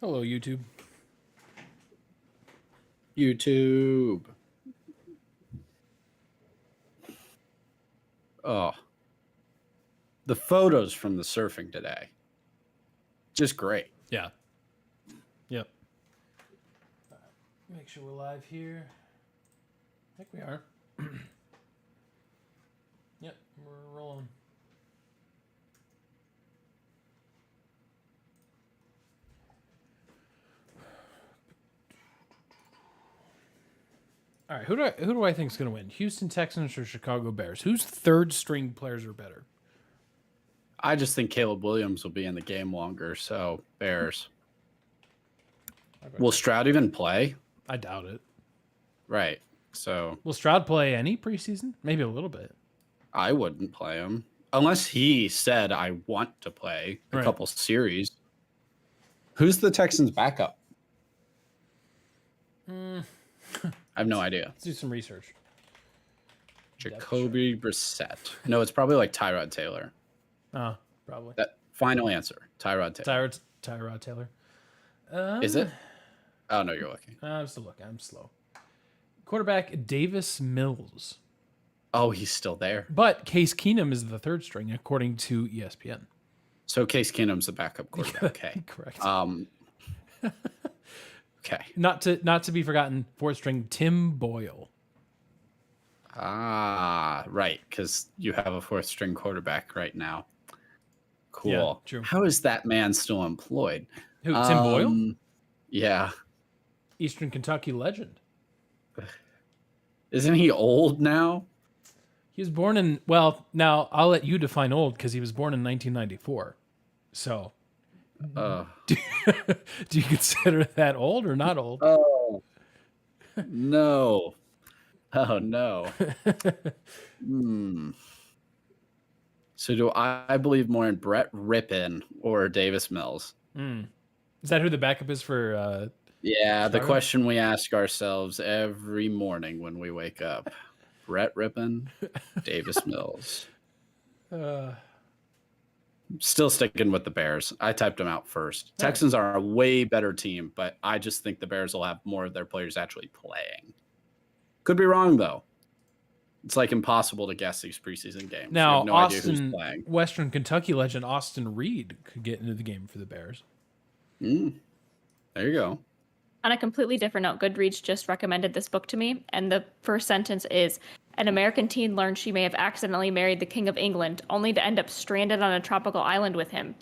Hello, YouTube. YouTube. Oh, the photos from the surfing today. Just great. Yeah. Yep. Make sure we're live here. I think we are. Yep, we're rolling. All right, who do I think is going to win? Houston Texans or Chicago Bears? Whose third string players are better? I just think Caleb Williams will be in the game longer, so Bears. Will Stroud even play? I doubt it. Right. So Will Stroud play any preseason? Maybe a little bit. I wouldn't play him unless he said I want to play a couple series. Who's the Texans' backup? I have no idea. Let's do some research. Jacoby Brissett. No, it's probably like Tyrod Taylor. Probably. That final answer. Tyrod Taylor. Tyrod Taylor. Is it? Oh, no, you're looking. I'm still looking. I'm slow. Quarterback Davis Mills. Oh, he's still there. But Case Keenum is the third string, according to ESPN. So Case Keenum's the backup quarterback. Okay. Correct. Okay. Not to be forgotten, fourth string Tim Boyle. Ah, right, because you have a fourth string quarterback right now. Cool. Yeah, true. How is that man still employed? Who, Tim Boyle? Yeah. Eastern Kentucky legend. Isn't he old now? He was born in, well, now I'll let you define old because he was born in 1994. So, do you consider that old or not old? Oh, no. Oh, no. So do I believe more in Brett Rippon or Davis Mills? Is that who the backup is for? Yeah, the question we ask ourselves every morning when we wake up. Brett Rippon, Davis Mills. Still sticking with the Bears. I typed them out first. All Texans are a way better team, but I just think the Bears will have more of their players actually playing. Could be wrong, though. It's like impossible to guess these preseason games. Now, you have no idea who's playing. Western Kentucky legend Austin Reed could get into the game for the Bears. There you go. On a completely different note, Goodreads just recommended this book to me, and the first sentence is, an American teen learns she may have accidentally married the King of England, only to end up stranded on a tropical island with him.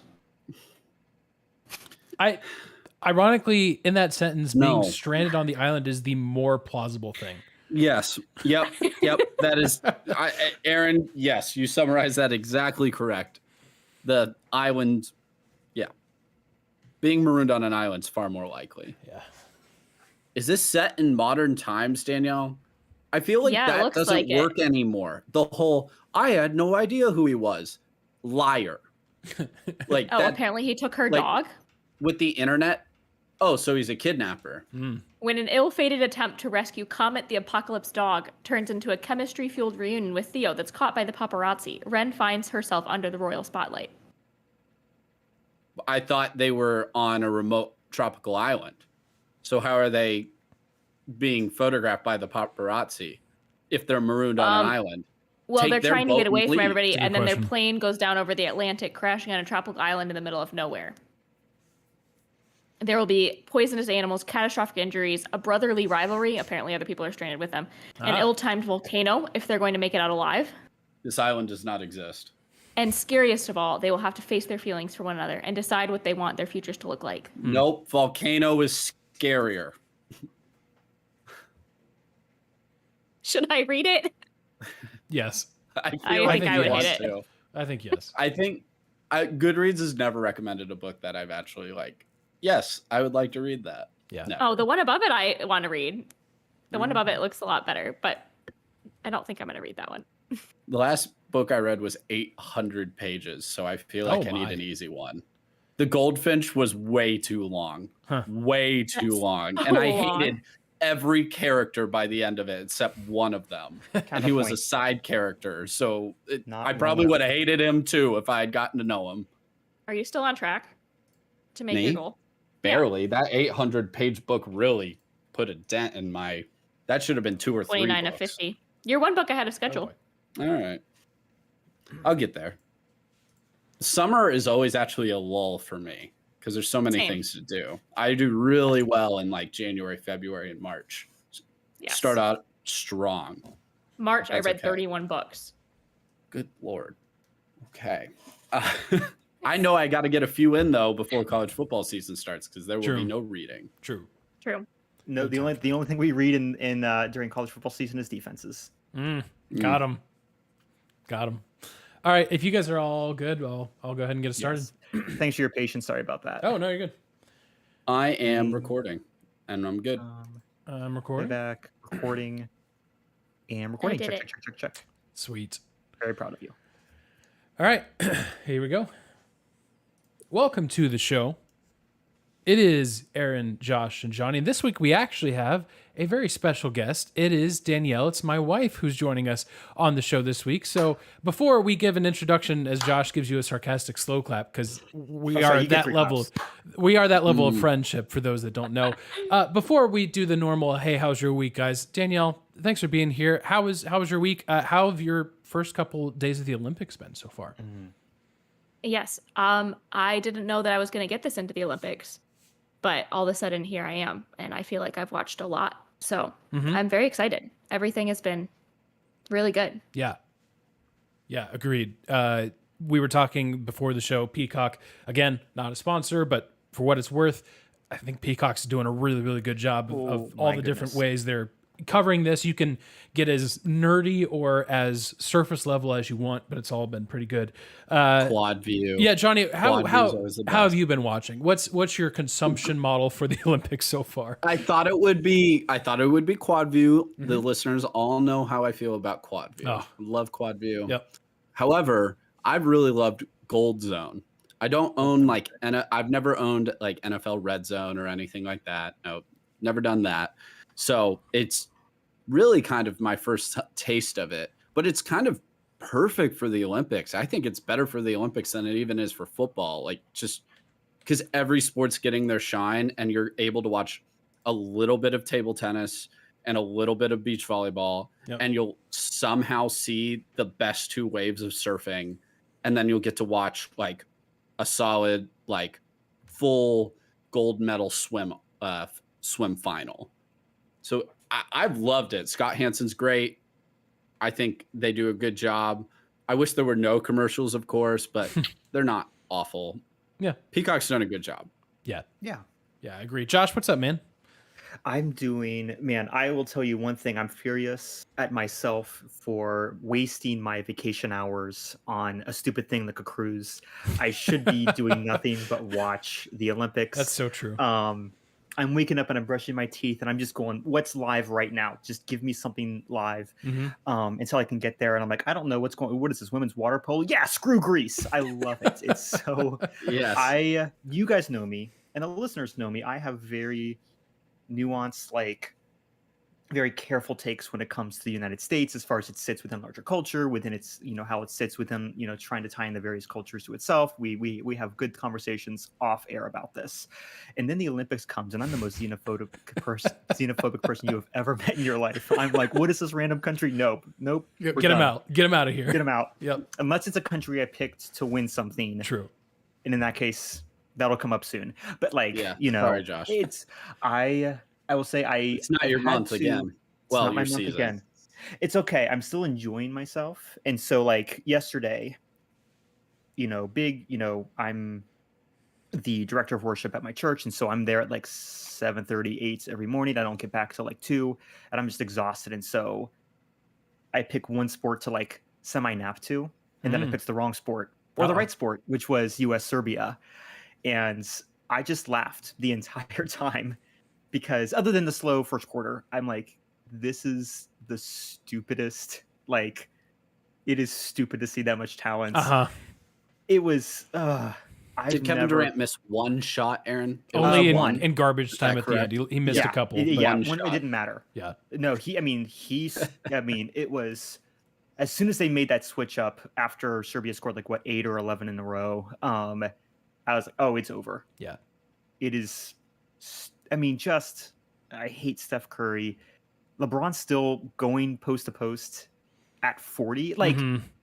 Ironically, in that sentence, being stranded on the island is the more plausible thing. Yes. Yep. That is, Aaron, yes, you summarized that exactly correct. The island, yeah. Being marooned on an island is far more likely. Yeah. Is this set in modern times, Danielle? I feel like that doesn't work anymore. The whole, I had no idea who he was. Liar. Like apparently he took her dog? With the internet? Oh, so he's a kidnapper. When an ill-fated attempt to rescue Comet the Apocalypse dog turns into a chemistry-fueled reunion with Theo that's caught by the paparazzi, Ren finds herself under the royal spotlight. I thought they were on a remote tropical island. So how are they being photographed by the paparazzi if they're marooned on an island? Well, they're trying to get away from everybody, and then their plane goes down over the Atlantic, crashing on a tropical island in the middle of nowhere. There will be poisonous animals, catastrophic injuries, a brotherly rivalry. Apparently other people are stranded with them. An ill-timed volcano, if they're going to make it out alive. This island does not exist. And scariest of all, they will have to face their feelings for one another and decide what they want their futures to look like. Nope, volcano is scarier. Should I read it? Yes. I think I would hate it. I think yes. I think Goodreads has never recommended a book that I've actually yes, I would like to read that. Yeah. No. Oh, the one above it I want to read. The one above it looks a lot better, but I don't think I'm going to read that one. The last book I read was 800 pages, so I feel like I need an easy one. The Goldfinch was way too long. Way too long. And I hated every character by the end of it except one of them. And he was a side character, so I probably would have hated him too if I had gotten to know him. Are you still on track to make your goal? barely. That 800-page book really put a dent in my. That should have been 2 or 3 29 books. of 50. You're one book ahead of schedule. All right. I'll get there. Summer is always actually a lull for me because there's so many things to do. I do really well in like January, February, and March. Yes. Start out strong. March, I read 31 books. Good Lord. Okay. I know I got to get a few in though before college football season starts because there will be no reading. True. No, the only thing we read in during college football season is defenses. Got him. All right, if you guys are all good, I'll go ahead and get it started. Yes. Thanks for your patience. Sorry about that. Oh no, you're good. I am recording, and I'm good. I'm recording. Back recording, and recording. Check. Sweet. Very proud of you. All right, here we go. Welcome to the show. It is Aaron, Josh, and Johnny. And this week we actually have a very special guest. It is Danielle. It's my wife who's joining us on the show this week. So before we give an introduction, as Josh gives you a sarcastic slow clap, because we are that level. We are that level of friendship for those that don't know. Before we do the normal, hey, how's your week, guys? Danielle, thanks for being here. How was your week? How have your first couple days of the Olympics been so far? Yes. I didn't know that I was going to get this into the Olympics. But all of a sudden, here I am, and I feel like I've watched a lot. So I'm very excited. Everything has been really good. Yeah, agreed. We were talking before the show, Peacock, again, not a sponsor, but for what it's worth, I think Peacock's doing a really, really good job of all the different ways they're covering this. You can get as nerdy or as surface level as you want, but it's all been pretty good. Quad view. Yeah, Johnny, how have you been watching? What's your consumption model for the Olympics so far? I thought it would be quad view. The listeners all know how I feel about quad view. I love quad view. Yep. However, I've really loved Gold Zone. I don't own I've never owned like NFL Red Zone or anything like that. No, never done that. So it's really kind of my first taste of it, but it's kind of perfect for the Olympics. I think it's better for the Olympics than it even is for football. Like just because every sport's getting their shine and you're able to watch a little bit of table tennis and a little bit of beach volleyball, and you'll somehow see the best 2 waves of surfing. And then you'll get to watch like a solid, like full gold medal swim final. So I've loved it. Scott Hansen's great. I think they do a good job. I wish there were no commercials, of course, but they're not awful. Yeah. Peacock's done a good job. Yeah, I agree. Josh, what's up, man? I will tell you one thing. I'm furious at myself for wasting my vacation hours on a stupid thing like a cruise. I should be doing nothing but watch the Olympics. That's so true. I'm waking up and I'm brushing my teeth and I'm just going, what's live right now? Just give me something live until I can get there. And I'm like, I don't know what's going on. What is this, women's water polo? Yeah, screw Greece. I love it. It's so, yes. You guys know me and the listeners know me. I have very nuanced, like very careful takes when it comes to the United States as far as it sits within larger culture, within its, how it sits within, trying to tie in the various cultures to itself. We have good conversations off air about this. And then the Olympics comes and I'm the most xenophobic person you have ever met in your life. I'm like, what is this random country? Nope. Get him out. Get him out of here. Get him out. Yep. Unless it's a country I picked to win something. True. And in that case, that'll come up soon. But sorry, Josh. I will say it's not your month again. Well, your season. Again. It's okay. I'm still enjoying myself. And so like yesterday, I'm the director of worship at my church. And so I'm there at like 7:30, 8 every morning. I don't get back till like 2 and I'm just exhausted. And so I pick one sport to like semi-nap to, and then I picked the wrong sport or the right sport, which was US Serbia. And I just laughed the entire time. Because other than the slow first quarter, I'm like, this is the stupidest. Like, it is stupid to see that much talent. It was. Did Kevin Durant miss one shot, Aaron? Only in garbage time at the end. He missed a couple. It didn't matter. Yeah. No, it was. As soon as they made that switch up after Serbia scored 8 or 11 in a row, I was like, oh, it's over. Yeah. it is. I mean, just I hate Steph Curry. LeBron's still going post to post at 40, like,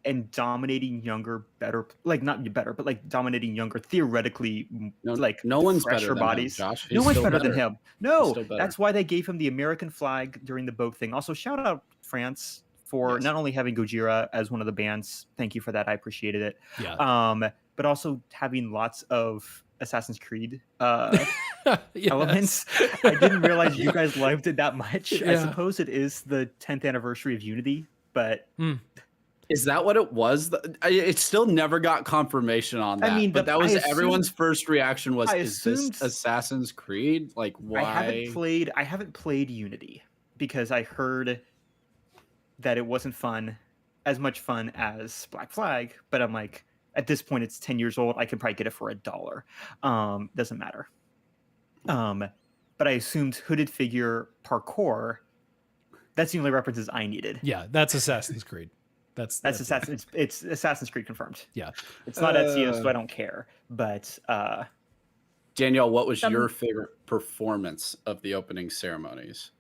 and dominating younger, better, like not better, but like dominating younger, theoretically, like no one's fresher better bodies. Than him, Josh. No one's better than him. No, that's why they gave him the American flag during the Vogue thing. Also, shout out France for not only having Gojira as one of the bands. Thank you for that. I appreciated it. Yeah. But also having lots of Assassin's Creed elements. I didn't realize you guys loved it that much. Yeah. I suppose it is the 10th anniversary of Unity, but is that what it was? It still never got confirmation on that. I mean, but that was everyone's first reaction was, is this Assassin's Creed? Like, why? I haven't played Unity because I heard that it wasn't as much fun as Black Flag, but I'm like, at this point, it's 10 years old. I could probably get it for $1. Doesn't matter. But I assumed hooded figure parkour. That's the only references I needed. Yeah, that's Assassin's Creed. That's Assassin's. It's Assassin's Creed confirmed. Yeah, it's not Ezio, so I don't care. But Danielle, what was your favorite performance of the opening ceremonies?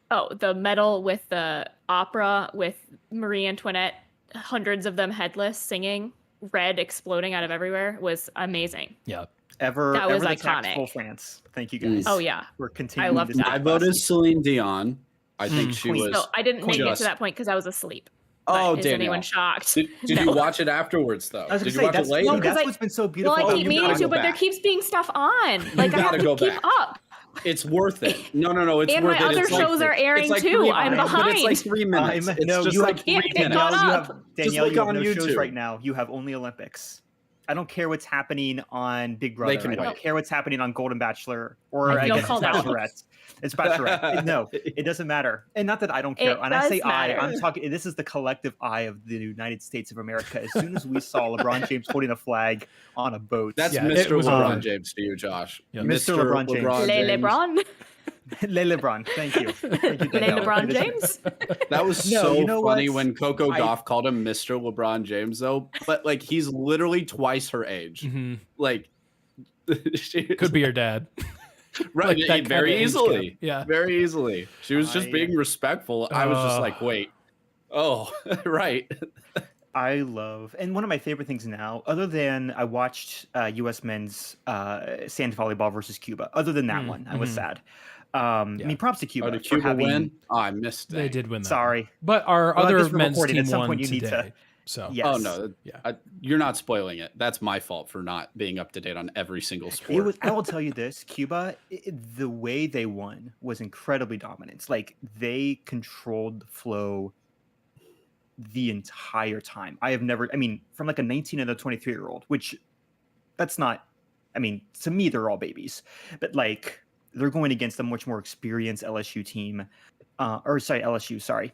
Oh, the medal with the opera with Marie Antoinette, hundreds of them headless singing. Red exploding out of everywhere was amazing. Yeah. That was iconic. Full France. Thank you guys. Oh yeah. We're continuing. I loved that. I voted Celine Dion. I think she was. No, I didn't make it to that point because I was asleep. Oh, is anyone shocked? Did you watch it afterwards though? Did you watch it later? That's what's been so beautiful. Well, I keep meaning to, but there keeps being stuff on. Like I have to keep up. It's worth it. No, it's and worth it. And my other shows are airing too. I'm behind. But it's like 3 minutes. No, you have 3 minutes. Danielle, you have no shows right now. You have only Olympics. I don't care what's happening on Big Brother. I don't care what's happening on Golden Bachelor or I guess it's Bachelorette. It's Bachelorette. No, it doesn't matter. And not that I don't care. And I say I'm talking. This is the collective I of the United States of America. As soon as we saw LeBron James holding a flag on a boat, that's Mr. LeBron James to you, Josh. Yeah. Mr. LeBron James. LeBron. LeBron. Thank you. LeBron James. That was so funny when Coco Gauff called him Mr. LeBron James, though. But like, he's literally twice her age. Like, could be your dad. Right, like very easily. Yeah, very easily. She was just being respectful. I was just like, wait. Oh, right. I love, and one of my favorite things now, other than I watched U.S. men's sand volleyball versus Cuba. Other than that one, I was sad. I mean, props to Cuba. Did Cuba win? Oh, I missed it. They did win that. Sorry. But our other men's team won today. So yes. Oh no, you're not spoiling it. That's my fault for not being up to date on every single sport. I will tell you this: Cuba, the way they won was incredibly dominant. Like they controlled the flow the entire time. I have never. I mean, from like a 19 and a 23-year-old, which that's not. I mean, to me, they're all babies, but like they're going against a much more experienced LSU team, LSU. Sorry.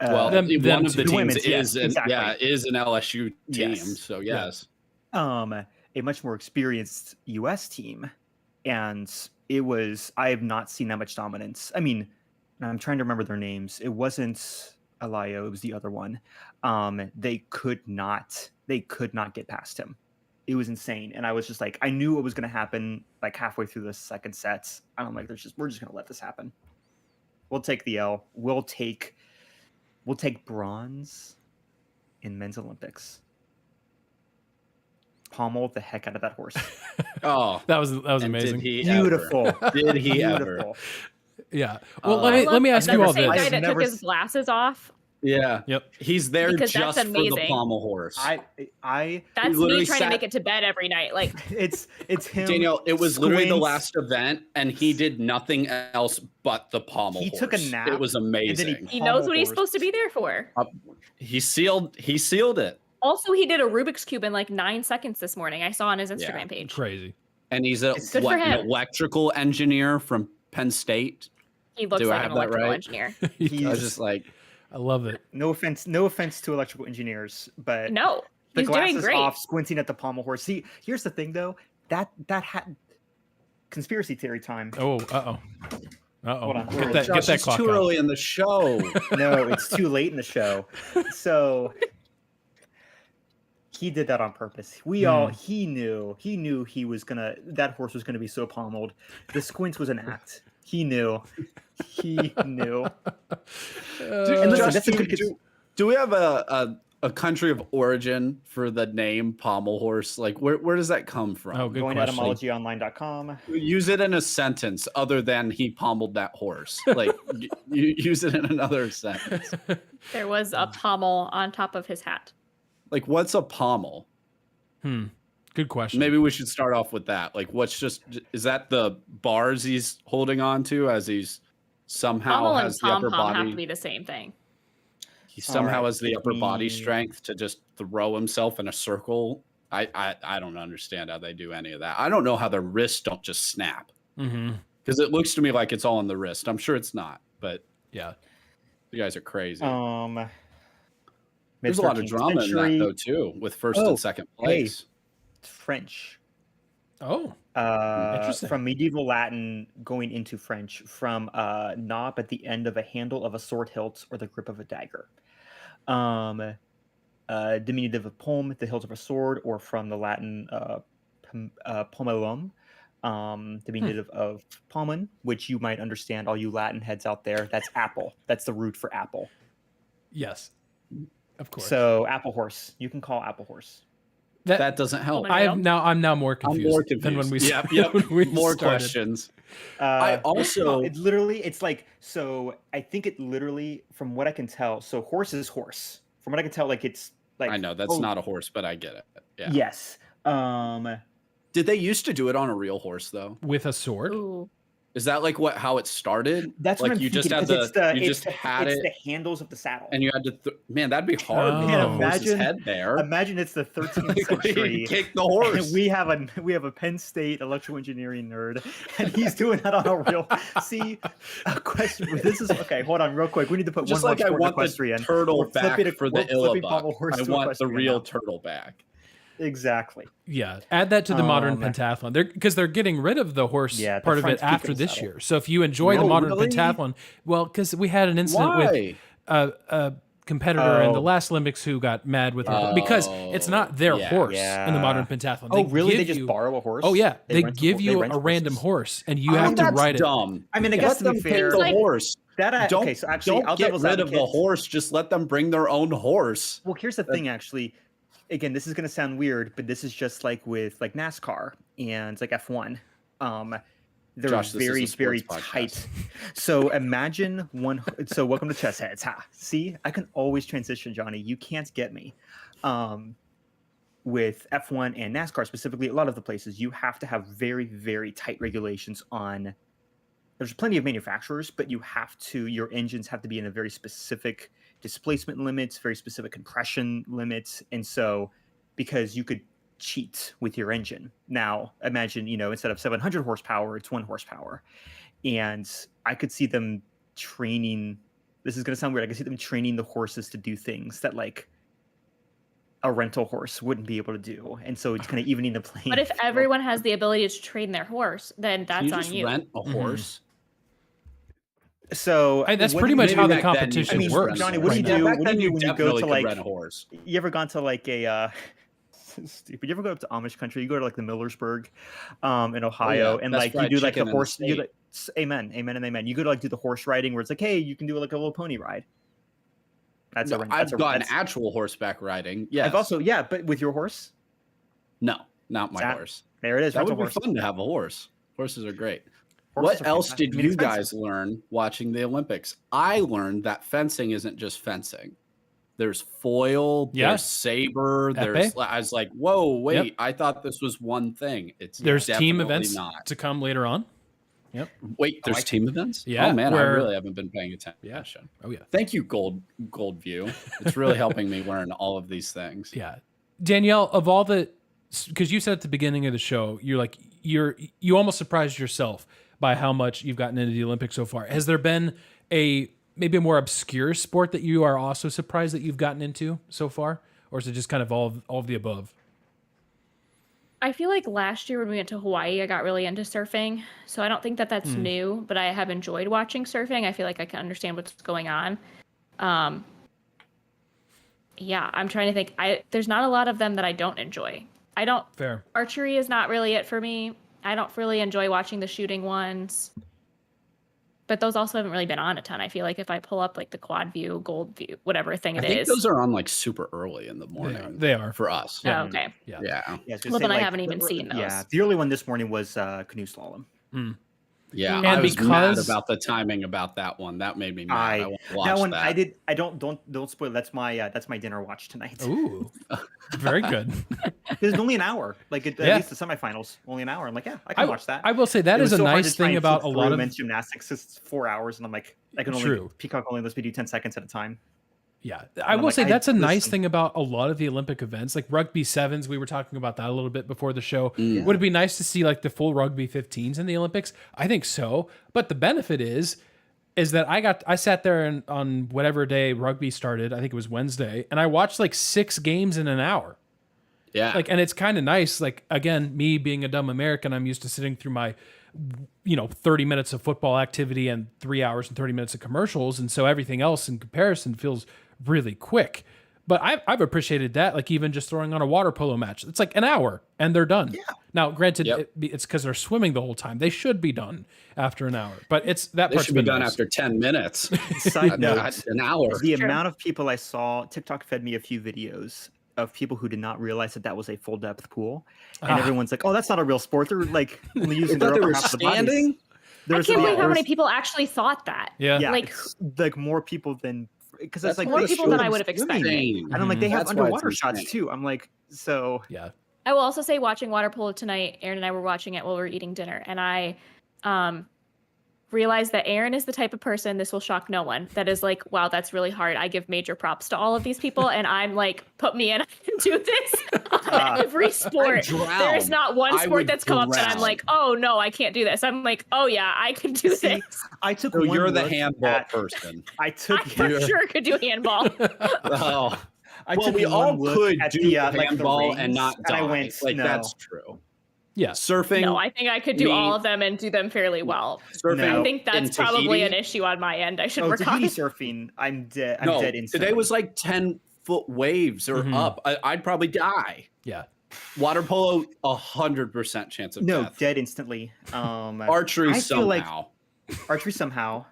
Well, one of the teams is an LSU team, yes. So yes. A much more experienced US team, and I have not seen that much dominance. I mean, I'm trying to remember their names. It wasn't Alayo, it was the other one. They could not get past him. It was insane, and I was just like, I knew it was going to happen like halfway through the second set. I'm like, we're just going to let this happen. We'll take the L. We'll take bronze in men's Olympics. Pommel the heck out of that horse. Oh, that was amazing. Beautiful. Did he ever? Yeah. Well, let me ask you all this. The guy that took his glasses off. Yeah. Yep. He's there because just for the pommel horse. That's me trying to make it to bed every night. Like it's him. Danielle, it was literally the last event, and he did nothing else but the pommel horse. He took a nap. It was amazing. He knows what he's supposed to be there for. He sealed it. Also, he did a Rubik's Cube in like 9 seconds this morning. I saw on his Instagram page. Crazy. And he's an electrical engineer from Penn State. He looks like an electrical engineer. I was just like, I love it. No offense to electrical engineers, but no, the glasses off, squinting at the pommel horse. See, here's the thing though. That had conspiracy theory time. Oh, Hold on. Get that clock too early in the show. No, it's too late in the show. So He did that on purpose. He knew that horse was gonna be so pommeled. The squint was an act. He knew. He knew. And listen, do we have a country of origin for the name pommel horse? Like where does that come from? Oh, good Going question. etymologyonline.com. Use it in a sentence other than he pommeled that horse. Like you use it in another sentence. There was a pommel on top of his hat. Like what's a pommel? Good question. Maybe we should start off with that. Like is that the bars he's holding on to as he's somehow Pommel has and the upper pom-pom body? have to be the same thing. He somehow has the upper body strength to just throw himself in a circle. I don't understand how they do any of that. I don't know how their wrists don't just snap. Because it looks to me like it's all on the wrist. I'm sure it's not, but yeah, you guys are crazy. There's a lot of drama in that though too, with first and second place. French. Oh, interesting. From medieval Latin going into French, from knob at the end of a handle of a sword hilt or the grip of a dagger. Diminutive of palm, the hilt of a sword, or from the Latin pomellum, diminutive of pomon, which you might understand, all you Latin heads out there. That's apple. That's the root for apple. Yes, of course. So apple horse. You can call apple horse. That doesn't help. I'm now more confused. I'm more confused than when we Yep. More questions. I also it's like, so I think it literally, from what I can tell, so horse is horse. From what I can tell, like it's like, I know that's not a horse, but I get it. Yeah. Yes. Did they used to do it on a real horse though? With a sword? Ooh. Is that like how it started? That's like what I'm you thinking, just had it's the handles of the saddle. and you had to man, that'd be hard. Oh. With Man, the horse's head there. Imagine it's the 13th century. Kick the horse. And we have a Penn State electrical engineering nerd, and he's doing that on a real. See, a question. This is okay. Hold on, real quick. We need to put Just one like more I sport want equestrian. the turtle back for the Illabuk. I want the real turtle back. Exactly. Yeah, add that to the modern pentathlon. Because they're getting rid of the horse part of it after this year. So if you enjoy the modern pentathlon, well, because we had an incident with a competitor in the last Olympics who got mad with her because it's not their horse in the modern pentathlon. Oh, really? They just borrow a horse? Oh, yeah. They give you a random horse, and you have to ride it. Dumb. I mean, I guess to be fair, the horse. Okay, so actually, don't get rid of the horse. Just let them bring their own horse. Well, here's the thing, actually. Again, this is going to sound weird, but this is just like with like NASCAR and like F1. They're Josh, very, very tight. So imagine one. So welcome to Chess Heads. Ha. See, I can always transition, Johnny. You can't get me. With F1 and NASCAR specifically, a lot of the places you have to have very, very tight regulations on. There's plenty of manufacturers, but your engines have to be in a very specific displacement limits, very specific compression limits. And so, because you could cheat with your engine. Now, imagine, instead of 700 horsepower, it's 1 horsepower. And I could see them training, this is going to sound weird, I could see them training the horses to do things that like a rental horse wouldn't be able to do. And so it's kind of evening the playing. But if everyone has the ability to train their horse, then that's on you. Rent a horse. So that's pretty much how the competition works. Johnny, what do you do? What do you do when you go to like rent a horse? You ever gone to like a stupid? You ever go up to Amish country? You go to like the Millersburg in Ohio, and like you do like the horse. You like, amen, and amen. You go to like do the horse riding, where it's like, hey, you can do like a little pony ride. I've gone actual horseback riding. Yeah, I've also but with your horse. No, not my horse. There it is. That would be fun to have a horse. Horses are great. What else did you guys learn watching the Olympics? I learned that fencing isn't just fencing. There's foil, there's saber, I was like, whoa, wait, I thought this was one thing. There's team events to come later on. Yep. Wait, there's team events? Yeah. Oh man, I really haven't been paying attention. Yeah. Oh yeah. Thank you, Gold View. It's really helping me learn all of these things. Yeah. Danielle, of all because you said at the beginning of the show, you almost surprised yourself by how much you've gotten into the Olympics so far. Has there been maybe a more obscure sport that you are also surprised that you've gotten into so far? Or is it just kind of all of the above? I feel like last year when we went to Hawaii, I got really into surfing. So I don't think that that's new, but I have enjoyed watching surfing. I feel like I can understand what's going on. Yeah, I'm trying to think. There's not a lot of them that I don't enjoy. Fair. Archery is not really it for me. I don't really enjoy watching the shooting ones. But those also haven't really been on a ton. I feel like if I pull up like the quad view, gold view, whatever thing it is. I think those are on like super early in the morning. They are for us. Oh, okay. Yeah. Well, then I haven't even seen those. Yeah, the early one this morning was canoe slalom. Yeah, And I was mad because about the timing about that one. That made me mad. I won't watch that one. that. I don't spoil. That's my dinner watch tonight. Ooh, very good. It's only an hour. Like at least the semifinals, only an hour. I'm like, yeah, I can watch that. I will say that is a nice thing about a lot of men's gymnastics. It's 4 hours, and I'm like, I can only Peacock only lets me do 10 seconds at a time. Yeah, I will say that's a nice thing about a lot of the Olympic events, like rugby sevens. We were talking about that a little bit before the show. Would it be nice to see like the full rugby 15s in the Olympics? I think so. But the benefit is that I sat there on whatever day rugby started. I think it was Wednesday, and I watched like 6 games in an hour. Yeah, and it's kind of nice. Like again, me being a dumb American, I'm used to sitting through my 30 minutes of football activity and 3 hours and 30 minutes of commercials, and so everything else in comparison feels really quick. But I've appreciated that, like even just throwing on a water polo match. It's like an hour and they're done. Yeah. Now, granted, it's because they're swimming the whole time. They should be done after an hour, but it's that they should be done after 10 minutes. Side note, an hour. The amount of people I saw, TikTok fed me a few videos of people who did not realize that was a full depth pool, and everyone's like, "Oh, that's not a real sport." They're like only using their upper half of the bodies. I can't believe how many people actually thought that. Yeah, like more people than. Because it's like more people than I would have expected. And I'm like, they have underwater shots too. I'm like, so yeah. I will also say, watching water polo tonight, Aaron and I were watching it while we were eating dinner, and I realized that Aaron is the type of person, this will shock no one, that is like, wow, that's really hard. I give major props to all of these people, and I'm like, put me in, I can do this on every sport. There's not one sport that's come up that I'm like, oh no, I can't do this. I'm like, oh yeah, I can do this. I took. So you're the handball person. I for sure could do handball. Oh. We all could do handball and not die. And I went, no. That's true. Yeah, surfing. No, I think I could do all of them and do them fairly well. Surfing. I think that's probably an issue on my end. I should work on surfing. I'm dead. I'm dead instantly. Today was like 10-foot waves or up. I'd probably die. Yeah. Water polo, 100% chance of death. Dead instantly. Archery somehow. Archery somehow.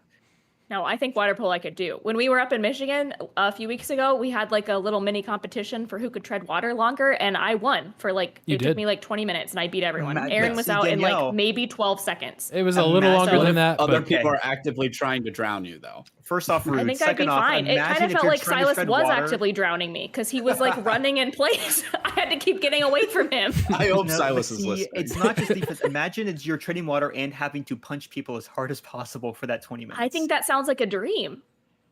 No, I think water polo I could do. When we were up in Michigan a few weeks ago, we had like a little mini competition for who could tread water longer, and I won for took me like 20 minutes, and I beat everyone. Aaron was out in like maybe 12 seconds. It was a little longer than that. Other people are actively trying to drown you, though. First off, rude. I think Second I'd be fine. It kind of felt like Silas was actively drowning me because he was like running in place. I had to keep getting away from him. I hope Silas is listening. It's not just defense. Imagine you're treading water and having to punch people as hard as possible for that 20 minutes. I think that sounds like a dream.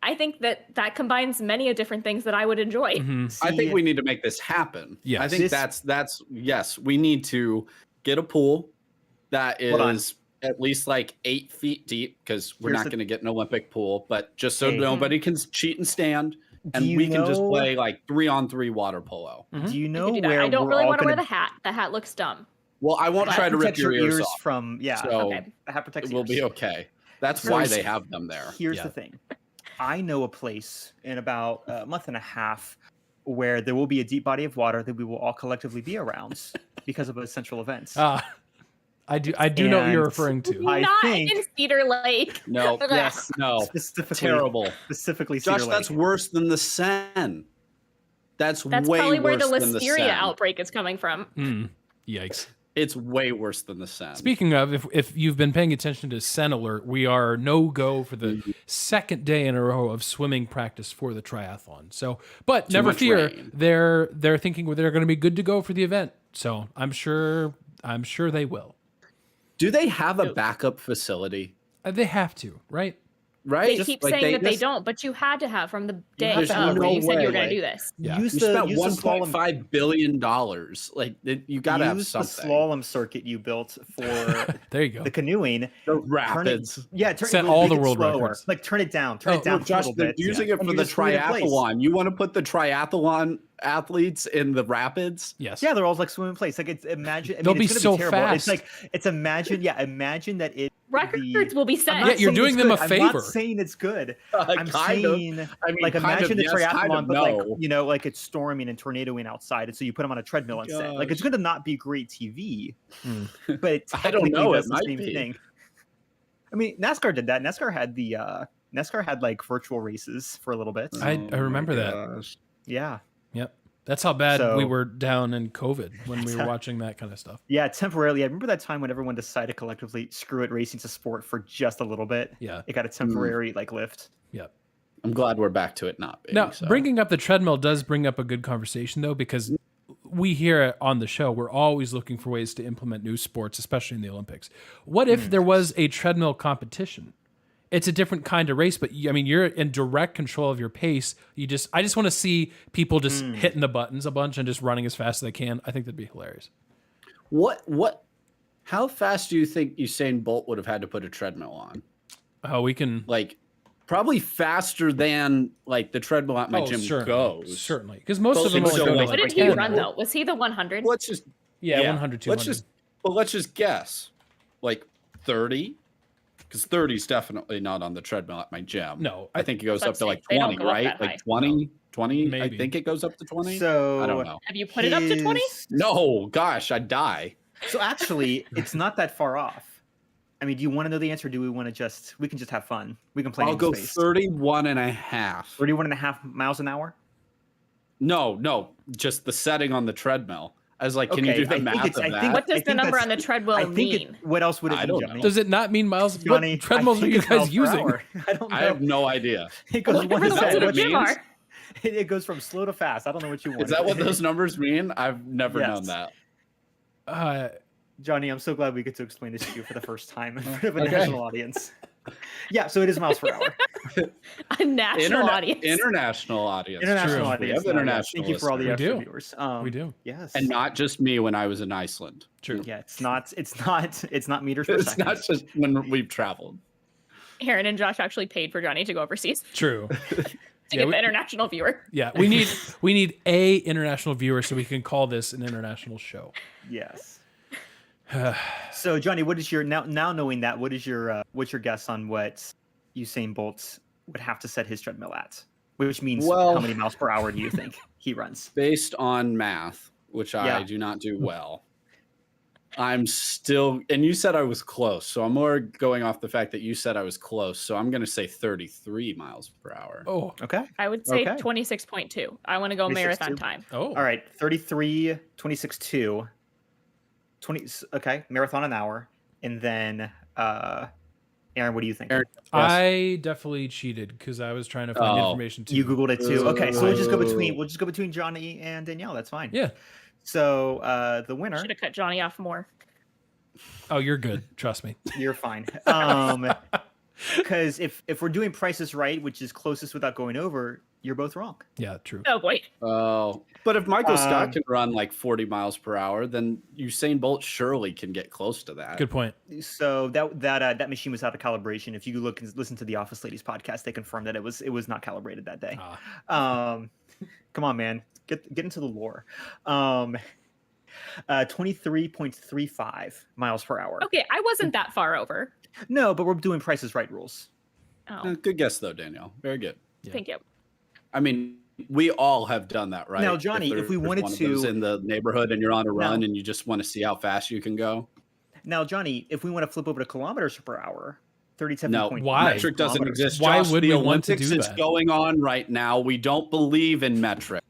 I think that combines many of different things that I would enjoy. I think we need to make this happen. Yes. I think that's yes. We need to get a pool that is at least like 8 feet deep, because we're not going to get an Olympic pool, but just so nobody can cheat and stand, and we can just play like 3-on-3 water polo. Do you know where? I don't really want to wear the hat. The hat looks dumb. Well, I won't try to rip your ears off. From so the hat protects. We'll be okay. That's why they have them there. Here's the thing. I know a place in about a month and a half where there will be a deep body of water that we will all collectively be around because of essential events. I do know what you're referring to. Not in Cedar Lake. No, yes, no. Terrible. Specifically Cedar Josh, Lake. that's worse than the Seine. That's way probably where the worse than the listeria Seine. outbreak is coming from. Yikes. It's way worse than the Seine. Speaking of, if you've been paying attention to Seine Alert, we are no-go for the second day in a row of swimming practice for the triathlon. So, but never fear, they're thinking they're going to be good to go for the event. So I'm sure they will. Do they have a backup facility? They have to, right? Right? They keep saying that they don't, but you had to have from the day when you said you were going to do this. Yeah. You spent $1.5 billion. Like, you got to have something. The slalom circuit you built for there you go. The canoeing. The rapids. Set all the world records. Like, turn it down. Turn it down Josh, a little they're bit. using it for the triathlon. You want to put the triathlon athletes in the rapids? Yes. Yeah, they're all like swimming in place. Like, it's imagine. They'll be it's so terrible. fast. It's imagine that Records will be set. Yeah, you're doing them a favor. I'm not saying it's good. I'm saying, like, imagine the triathlon, but like, you know, like it's storming and tornadoing outside, and so you put them on a treadmill instead. Like, it's going to not be great TV, but I don't know. It the same thing. I mean, NASCAR did that. NASCAR had like virtual races for a little bit. I remember that. Yeah. Yep. That's how bad we were down in COVID when we were watching that kind of stuff. Yeah, temporarily. I remember that time when everyone decided collectively, screw it, racing's a sport for just a little bit. Yeah. It got a temporary like lift. Yep. I'm glad we're back to it not being. Now, bringing up the treadmill does bring up a good conversation, though, because we here on the show, we're always looking for ways to implement new sports, especially in the Olympics. What if there was a treadmill competition? It's a different kind of race, but I mean, you're in direct control of your pace. I just want to see people just hitting the buttons a bunch and just running as fast as they can. I think that'd be hilarious. How fast do you think Usain Bolt would have had to put a treadmill on? Oh, we can probably faster than like the treadmill at my gym goes. Certainly, because most of them only go to What did he run though? Was he the 100? Let's just 100, 200. Let's just guess, like 30. Because 30 is definitely not on the treadmill at my gym. No. I think it goes up to like 20, right? Like 20, 20. Maybe. I think it goes up to 20. So I don't know. Have you put it up to 20? No, gosh, I'd die. So actually, it's not that far off. I mean, do you want to know the answer? Or do we want to we can just have fun? We can play. I'll go space. 31 and a half. 31 and a half miles an hour? No, just the setting on the treadmill. I was like, can you do the math of that? What does the number on the treadmill mean? What else would it mean, Johnny? Does it not mean miles? Johnny, what treadmills are you guys using? I don't know. I have no idea. It goes it it goes from slow to fast. I don't know what you want. Is that what those numbers mean? I've never known that. Johnny, I'm so glad we get to explain this to you for the first time in front of a national audience. Yeah, so it is miles per hour. A national audience. International audience. International audience. We have international. Thank you for all the extra viewers. We do. Yes. And not just me when I was in Iceland. True. Yeah, it's not meters per second. It's not just when we've traveled. Aaron and Josh actually paid for Johnny to go overseas. True. to get the international viewer. Yeah, we need a international viewer so we can call this an international show. Yes. So Johnny, what is your now knowing that? What's your guess on what Usain Bolt would have to set his treadmill at? Which means how many miles per hour do you think he runs? Based on math, which I do not do well, I'm still. And you said I was close, so I'm more going off the fact that you said I was close. So I'm going to say 33 miles per hour. Oh, okay. I would say 26.2. I want to go marathon time. Oh, all right. 33, 26.2. 20. Okay, marathon an hour, and then Aaron, what do you think? Aaron, yes. I definitely cheated because I was trying to find information too. You Googled it too. Okay, so we'll just go between Johnny and Danielle. That's fine. Yeah. So the winner. Should have cut Johnny off more. Oh, you're good. Trust me. You're fine. Because if we're doing prices right, which is closest without going over, you're both wrong. Yeah, true. Oh boy. Oh, but if Michael Scott can run like 40 miles per hour, then Usain Bolt surely can get close to that. Good point. So that machine was out of calibration. If you look and listen to the Office Ladies podcast, they confirmed that it was not calibrated that day. Come on, man, get into the lore. 23.35 miles per hour. Okay, I wasn't that far over. No, but we're doing Price is Right rules. Oh. Good guess though, Danielle. Very good. Yeah. Thank you. I mean, we all have done that, right? Now, Johnny, if we wanted to in the neighborhood and you're on a run and you just want to see how fast you can go. Now, Johnny, if we want to flip over to kilometers per hour, 37. No, metric doesn't exist. Why Josh, would the we want to Olympics do is that? going on right now. We don't believe in metric.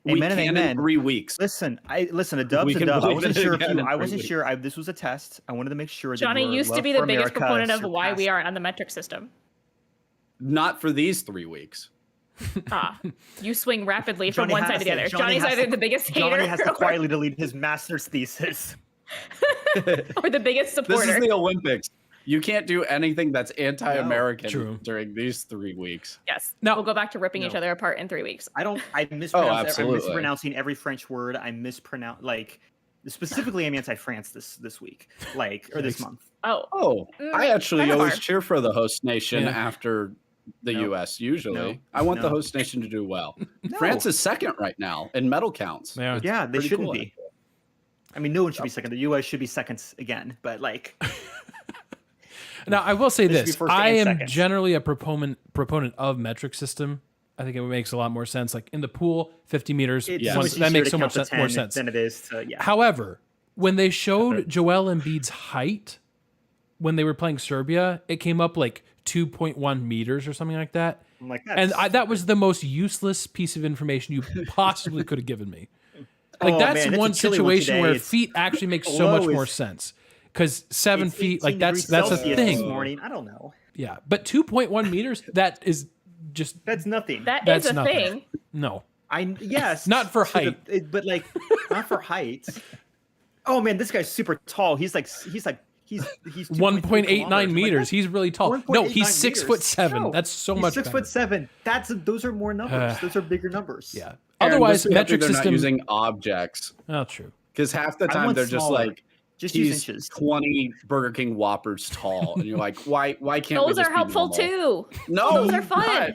We can in 3 weeks. Listen, a dub's a dub. I wasn't sure this was a test. I wanted to make sure. Johnny used to be the biggest proponent of why we aren't on the metric system. Not for these 3 weeks. You swing rapidly from one side to the other. Johnny's either the biggest hater. Johnny has to quietly delete his master's thesis. or the biggest supporter. This is the Olympics. You can't do anything that's anti-American during these 3 weeks. Yes. No. We'll go back to ripping each other apart in 3 weeks. I'm mispronouncing every French word. Specifically, I'm anti-France this week, this month. I actually always cheer for the host nation after the U.S. Usually, I want the host nation to do well. France is second right now in medal counts. Yeah, they shouldn't be. I mean, no one should be second. The U.S. should be seconds again, but like. Now, I will say this: I am second. generally a proponent of metric system. I think it makes a lot more sense. Like in the pool, 50 meters, that makes so much more sense than it is to, However, when they showed Joel Embiid's height when they were playing Serbia, it came up like 2.1 meters or something like that. I'm like, that was the most useless piece of information you possibly could have given me. Like that's one situation where feet actually make so much more sense. Because 7 feet, like that's a thing. This morning, I don't know. Yeah, but 2.1 meters, that's nothing. That's a nothing. Thing. No, yes, not for height, but like not for height. Oh man, this guy's super tall. He's 1.89 meters. He's really tall. No, he's 6'7". No, that's so much. 6'7". Those are more numbers. Those are bigger numbers. Yeah. Aaron, otherwise, metric they're system not using objects. Oh, true. Because half the time they're just like. Just he's use inches. 20 Burger King Whoppers tall, and you're like, why can't those are helpful too? No, those are fun.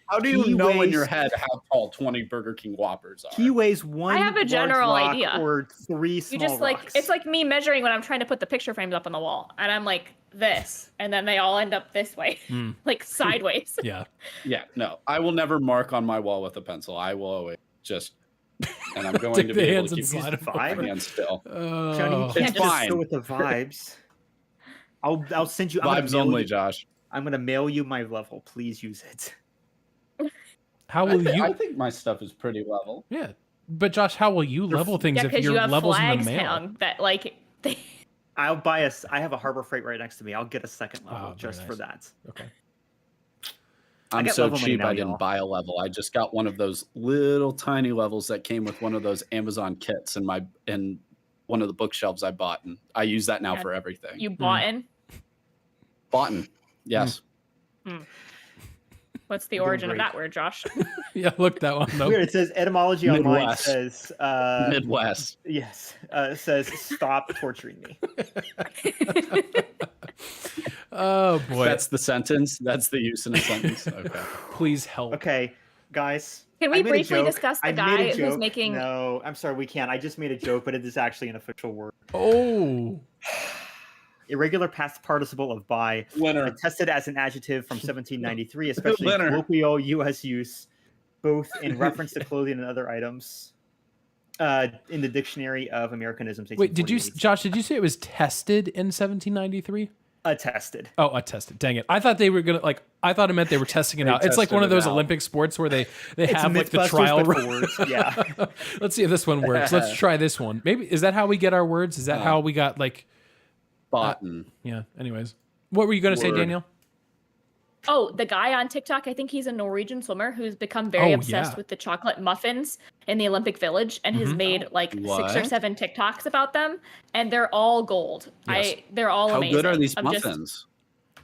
How do you know in your head how tall 20 Burger King Whoppers are? He weighs one. I have a general idea. Or 3 small You just rocks. it's like me measuring when I'm trying to put the picture frames up on the wall, and I'm like this, and then they all end up this way, like sideways. Yeah. No, I will never mark on my wall with a pencil. I will always just. And I'm going to be able to keep my hands still. Johnny, you can't just go with the vibes. I'll send you vibes only, Josh. I'm gonna mail you my level. Please use it. How will you? I think my stuff is pretty level. Yeah, but Josh, how will you level things if your levels in the mail? That like. I'll buy I have a Harbor Freight right next to me. I'll get a second level for that. Okay. I'm so cheap I didn't buy a level. I just got one of those little tiny levels that came with one of those Amazon kits in one of the bookshelves I bought, and I use that now for everything. You bought in? Bought in, yes. What's the origin of that word, Josh? Yeah, look that one. Weird. It says etymology online says Midwest. Yes, it says stop torturing me. Oh boy, that's the sentence. That's the use in a sentence. Okay, please help. Okay, guys. Can we briefly discuss the guy who's making? No, I'm sorry, we can't. I just made a joke, but it is actually an official word. Oh. Irregular past participle of by, attested as an adjective from 1793, especially in colloquial U.S. use, both in reference to clothing and other items. In the Dictionary of Americanisms. Wait, Josh? Did you say it was tested in 1793? Attested. Oh, attested. Dang it! I thought they were gonna I thought it meant they were testing it out. It's like one of those Olympic sports where they have like the trial run. Yeah. Let's see if this one works. Let's try this one. Maybe is that how we get our words? Is that how we got like? Yeah. Anyways, what were you going to say, Daniel? Oh, the guy on TikTok, I think he's a Norwegian swimmer who's become very obsessed with the chocolate muffins in the Olympic Village and has made like 6 or 7 TikToks about them, and they're all gold. Yes. They're all amazing. How good are these muffins?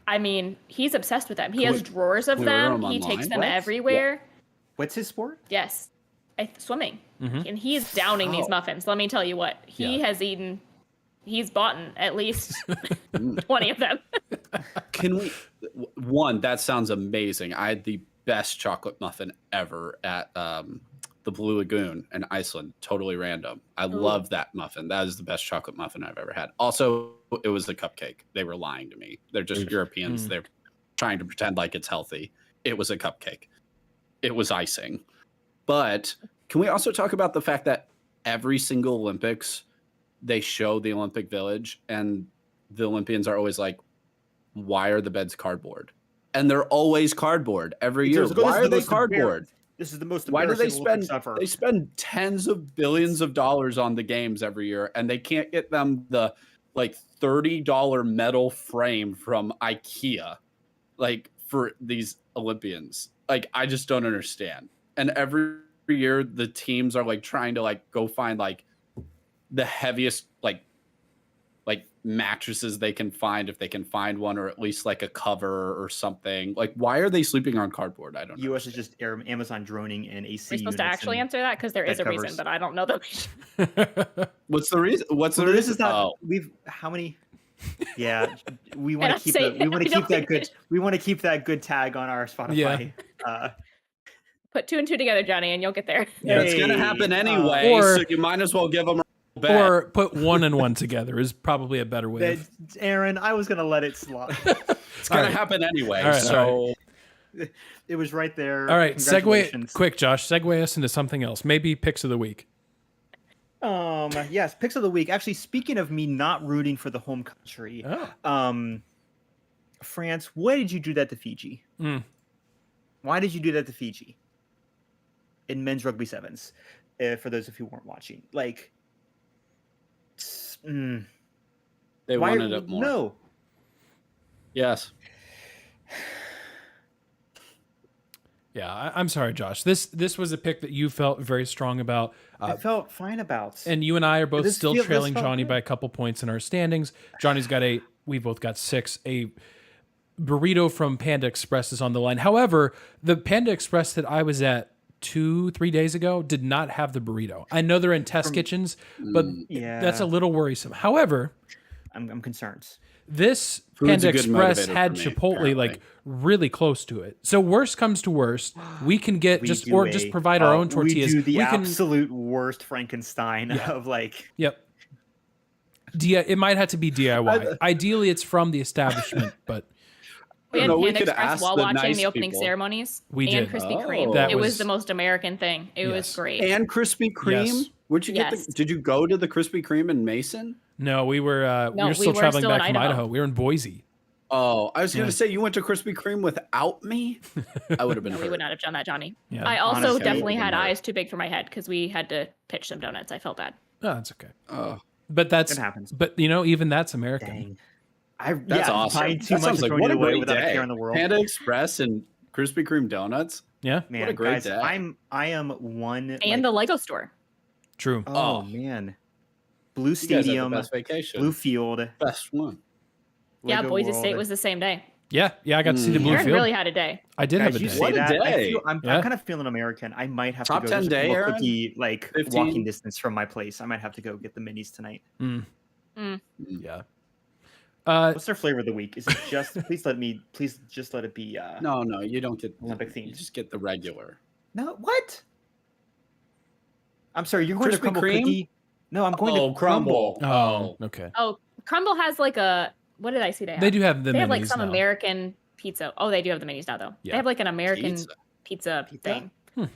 I mean, he's obsessed with them. He has drawers of them. He takes them everywhere. What's his sport? Yes, swimming. And he's downing these muffins. Let me tell you what. He's bought at least 20 of them. Can we? That sounds amazing. I had the best chocolate muffin ever at the Blue Lagoon in Iceland. Totally random. I love that muffin. That is the best chocolate muffin I've ever had. Also, it was a cupcake. They were lying to me. They're just Europeans. They're trying to pretend like it's healthy. It was a cupcake. It was icing. But can we also talk about the fact that every single Olympics, they show the Olympic Village and the Olympians are always like, why are the beds cardboard? And they're always cardboard every year. Why are they cardboard? This is the most Why do they spend ever. They spend tens of billions of dollars on the games every year and they can't get them the like $30 metal frame from IKEA like for these Olympians. Like I just don't understand. And every year the teams are like trying to like go find like the heaviest like mattresses they can find if they can find one, or at least like a cover or something. Like why are they sleeping on cardboard? I don't know. US is just Amazon droning and AC. We're supposed to actually answer that because there is a reason, but I don't know the reason. What's the reason? This is not how many we want to keep that good tag on our Spotify. Put 2 and 2 together, Johnny, and you'll get there. It's gonna happen anyway, so you might as well give them bet. Or put one and one together is probably a better way. Aaron, I was gonna let it slide. It's gonna happen anyway. All right, so It was right there. All right, segue Congratulations. quick, Josh. Segue us into something else. Maybe picks of the week. Yes, picks of the week. Actually, speaking of me not rooting for the home country, France, why did you do that to Fiji? Why did you do that to Fiji? In men's rugby sevens, for those of you who weren't watching, like, they wanted it more. No. Yes. Yeah, I'm sorry, Josh. This was a pick that you felt very strong about. I felt fine about. And you and I are both still trailing Johnny good. by a couple points in our standings. Johnny's got 8. We both got 6. A burrito from Panda Express is on the line. However, the Panda Express that I was at 2-3 days ago did not have the burrito. I know they're in test kitchens, but that's a little worrisome. However, I'm concerned. This Food's Panda a good Express motivator had for me, Chipotle apparently. like really close to it. So worst comes to worst, we can get just provide our own tortillas. We do the can, absolute worst Frankenstein of like. Yep. It might have to be DIY. Ideally, it's from the establishment, but we had No, we Panda could Express ask while the watching nice the opening people. ceremonies. We and did. Krispy Oh. Kreme. That It was- was the most American thing. It was great. And Krispy Kreme. Yes. Where'd you get Yes. did you go to the Krispy Kreme in Mason? no, we were No, still we were traveling still in back from Idaho. Idaho. We were in Boise. Oh, I was Yeah. gonna say you went to Krispy Kreme without me. I would have been No, we hurt. would not have done that, Johnny. Yeah. I also Honestly, definitely would've had been hurt. eyes too big for my head because we had to pitch some donuts. I felt bad. Oh, that's okay. Oh, But that's It happens. But even that's American. Dang. that's awesome. Buying too That much sounds and like throwing what it a away great without a day. care in the world. Panda Express and Krispy Kreme donuts. Yeah, Man, What a great guys, day. I am one. And the Lego store. true. Oh Oh. man, Blue You guys had the Stadium, best vacation. Blue Field. Best one. Yeah, Lego Boise World. State was the same day. Yeah, I got to see the blue Aaron field. really had a day. I did Guys, have a you day. say What a that, day. I'm Yeah. kind of feeling American. I might have Top to go 10 just day, a Aaron? quickie, like 15? walking distance from my place. I might have to go get the minis tonight. Yeah. What's their flavor of the week? Is it just? please just let it be. No, you don't get Olympic You themed. just get the regular. No, what? I'm sorry, you're going to Krispy Crumble Kreme? Cookie? No, I'm going to Crumble. Oh, okay. Oh, Crumble has like a what did I see they have? They do have the They have like minis some now. American pizza. Oh, they do have the minis now though. Yeah. They have like an American Pizza. pizza Pizza? thing.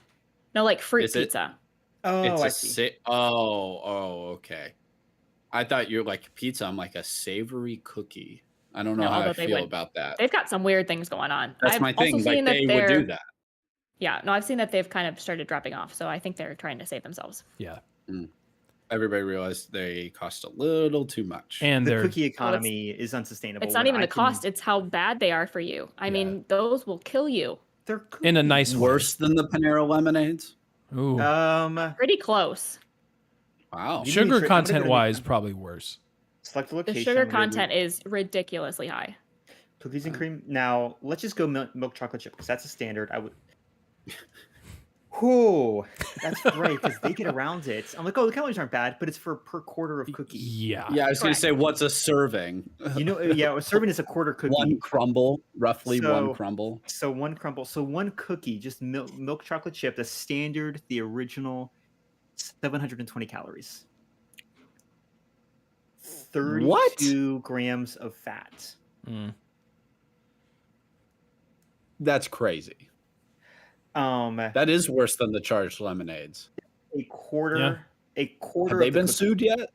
No, like fruit Is it- pizza. Oh, It's I a see. okay. I thought you're like pizza. I'm like a savory cookie. I don't know No, how I although they feel would. about that. They've got some weird things going on. That's I've my thing. also Like seen that they would they're do that. yeah. No, I've seen that they've kind of started dropping off. So I think they're trying to save themselves. Yeah. Everybody realized they cost a little too much. And The they're cookie economy is unsustainable. It's not when even I the can- cost; it's how bad they are for you. I mean, those will kill you. They're in a cookies. nice way. Worse than the Panera lemonades. Ooh. Pretty close. Wow. You- Sugar I'm gonna content go- wise, probably worse. Select the The location. sugar I'm gonna content is ridiculously high. Cookies and cream. Now let's just go milk chocolate chip because that's a standard. I would. Whoa, that's right because they get around it. I'm like, oh, the calories aren't bad, but it's for per quarter of cookie. Yeah. Yeah, I was going Correct. to say, what's a serving? You know, yeah, a serving is a quarter cookie. One crumble, roughly So- one crumble. So one crumble. So one cookie, just milk chocolate chip, the standard, the original, 720 calories. 32 grams of fat. That's crazy. That is worse than the charged lemonades. A quarter. Yeah. A quarter. Have they of the been cookie- sued yet?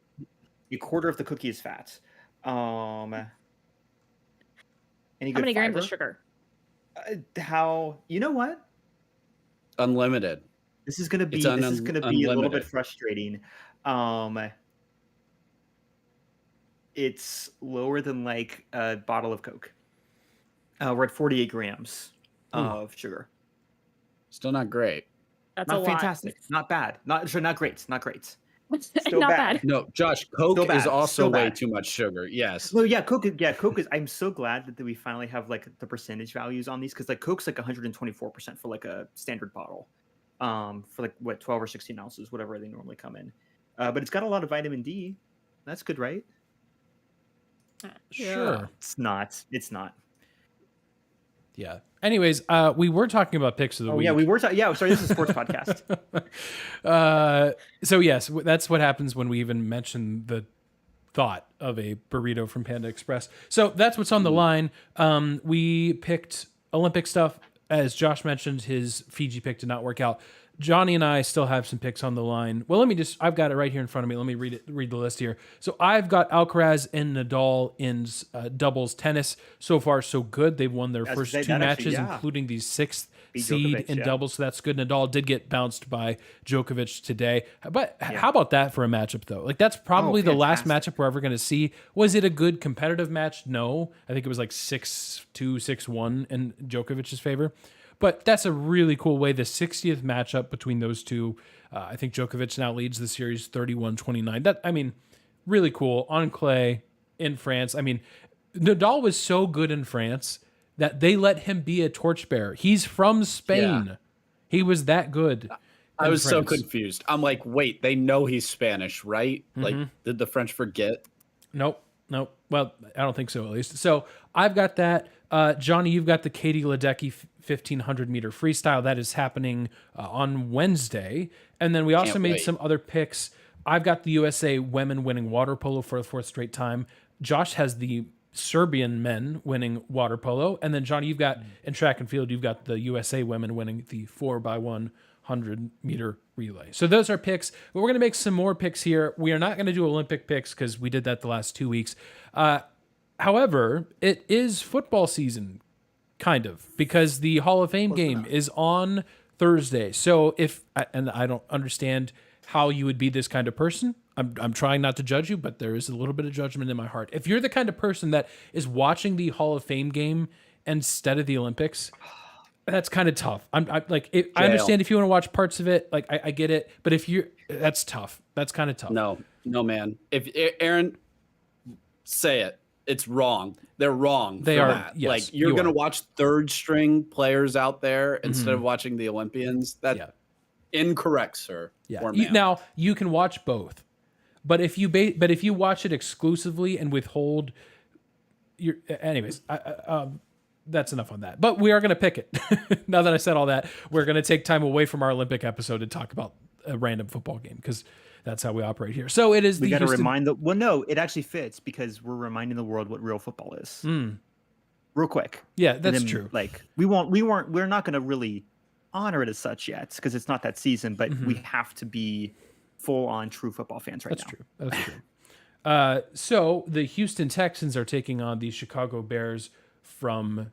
A quarter of the cookie is fat. Any How good many grams of fiber? sugar? How? You know what? Unlimited. This is gonna be. It's This is gonna be a little bit unlimited. frustrating. It's lower than like a bottle of Coke. We're at 48 grams of sugar. Still not great. That's Not a lot. fantastic. Not bad. Not great. Not great. Not Still bad. bad. No, Josh, Coke Still bad, is also still way bad. too much sugar. Yes. No, yeah, Coke. Yeah, Coke is. I'm so glad that we finally have like the percentage values on these because like Coke's like 124% for like a standard bottle, for like what 12 or 16 ounces, whatever they normally come in. But it's got a lot of vitamin D. That's good, right? Sure. It's not. It's not. Yeah. Anyways, we were talking about picks of the week. Yeah, we were. Sorry, this is a sports podcast. So yes, that's what happens when we even mention the thought of a burrito from Panda Express. So that's what's on the line. We picked Olympic stuff. As Josh mentioned, his Fiji pick did not work out. Johnny and I still have some picks on the line. Well, I've got it right here in front of me. Let me read the list here. So I've got Alcaraz and Nadal in doubles tennis. So far, so good. They've won their first two matches, including the sixth seed in doubles. So that's good. Nadal did get bounced by Djokovic today. But how about that for a matchup, though? Like, that's probably the last matchup we're ever going to see. Was it a good competitive match? No. I think it was like 6-2, 6-1 in Djokovic's favor. But that's a really cool way. The 60th matchup between those two. I think Djokovic now leads the series 31-29. Really cool. On clay in France. Nadal was so good in France that they let him be a torchbearer. He's from Spain. Yeah. He was that good. I was so confused. I'm like, wait, they know he's Spanish, right? Mm-hmm. Like, did the French forget? Nope. Well, I don't think so, at least. So I've got that. Johnny, you've got the Katie Ledecky 1,500 meter freestyle. That is happening on Wednesday. And then we also made some other picks. I've got the USA women winning water polo for the fourth straight time. Josh has the Serbian men winning water polo. And then, Johnny, you've got in track and field, you've got the USA women winning the 4x100 meter relay. So those are picks. But we're going to make some more picks here. We are not going to do Olympic picks because we did that the last 2 weeks. However, it is football season, kind of, because the Hall of Fame game is on Thursday. So and I don't understand how you would be this kind of person. I'm trying not to judge you, but there is a little bit of judgment in my heart. If you're the kind of person that is watching the Hall of Fame game instead of the Olympics, that's kind of tough. I understand if you want to watch parts of it, like I get it, but that's tough. That's kind of tough. No, man. If Aaron, say it. It's wrong. They're wrong. They are. That. Yes, like you're going to watch third string players out there instead of watching the Olympians. That's incorrect, sir. Yeah. Now you can watch both, but if you watch it exclusively and withhold your, anyways, that's enough on that. But we are going to pick it. Now that I said all that, we're going to take time away from our Olympic episode to talk about a random football game because that's how we operate here. So it is. We got to remind it actually fits because we're reminding the world what real football is. Real quick. Yeah, that's true. Like we're not going to really honor it as such yet because it's not that season, but we have to be full on true football fans right now. That's true. So the Houston Texans are taking on the Chicago Bears from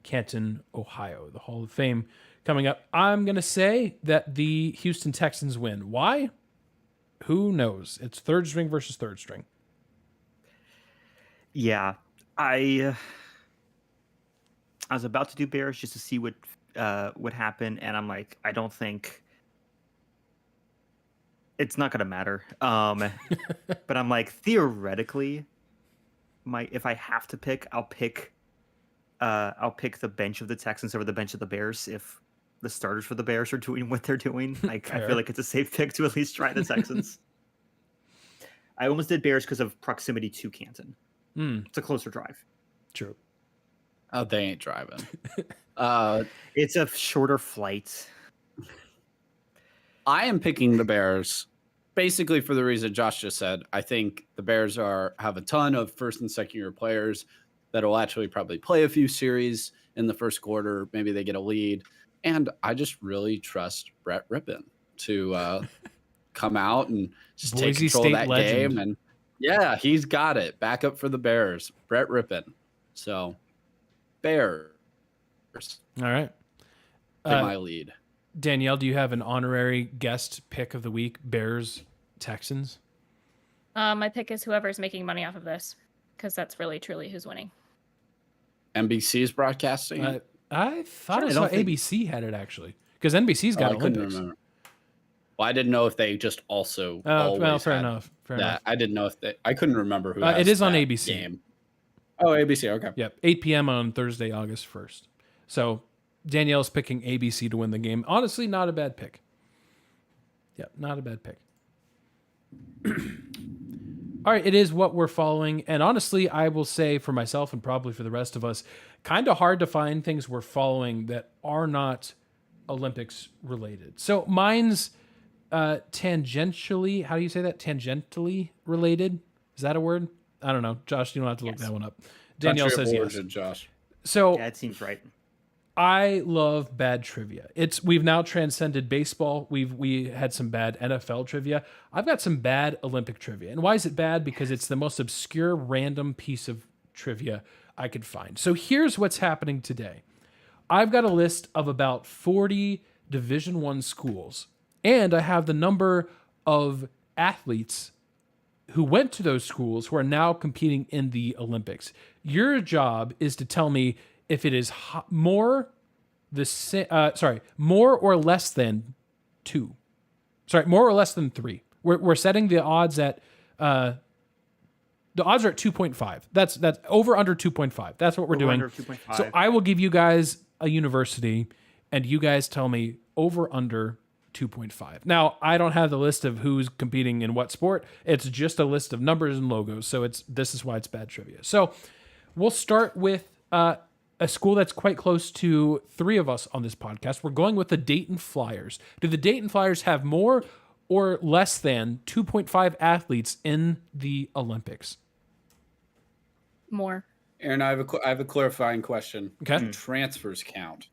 Canton, Ohio. The Hall of Fame coming up. I'm going to say that the Houston Texans win. Why? Who knows? It's third string versus third string. Yeah, I was about to do Bears just to see what happened, and I'm like, I don't think it's not going to matter. But I'm like, theoretically, if I have to pick, I'll pick the bench of the Texans over the bench of the Bears if the starters for the Bears are doing what they're doing. Like, I feel like it's a safe pick to at least try the Texans. I almost did Bears because of proximity to Canton. It's a closer drive. True. Oh, they ain't driving. It's a shorter flight. I am picking the Bears basically for the reason Josh just said. I think the Bears have a ton of first and second year players that will actually probably play a few series in the first quarter. Maybe they get a lead. And I just really trust Brett Rippon to come out and just take control of that game. And yeah, he's got it. Back up for the Bears. Brett Rippon. So, Bears. All right. My lead. Danielle, do you have an honorary guest pick of the week? Bears, Texans? My pick is whoever's making money off of this because that's really, truly who's winning. NBC's broadcasting? I thought I saw ABC had it actually because NBC's got Olympics. Remember. Well, I didn't know if they just also. Fair enough. I didn't know if I couldn't remember who. It is on ABC. Game. Oh, ABC. Okay. Yep, 8 p.m. on Thursday, August 1st. So Danielle's picking ABC to win the game. Honestly, not a bad pick. Yeah, not a bad pick. All right, it is what we're following. And honestly, I will say for myself and probably for the rest of us, kind of hard to find things we're following that are not Olympics related. So mine's tangentially, how do you say that? Tangentially related? Is that a word? I don't know. Josh, you don't have to look that one up. Danielle says yes. Josh. So Yeah, it seems right. I love bad trivia. We've now transcended baseball. We had some bad NFL trivia. I've got some bad Olympic trivia. And why is it bad? Because it's the most obscure random piece of trivia I could find. So here's what's happening today. I've got a list of about 40 Division I schools, and I have the number of athletes who went to those schools who are now competing in the Olympics. Your job is to tell me if it is more or less than 2. Sorry, more or less than 3. We're setting the odds at the odds are at 2.5. That's over under 2.5. That's what we're doing. Under 2.5. So I will give you guys a university, and you guys tell me over under 2.5. Now, I don't have the list of who's competing in what sport. It's just a list of numbers and logos. So this is why it's bad trivia. So we'll start with a school that's quite close to 3 of us on this podcast. We're going with the Dayton Flyers. Do the Dayton Flyers have more or less than 2.5 athletes in the Olympics? More. Aaron, I have a clarifying question. Okay. Do transfers count?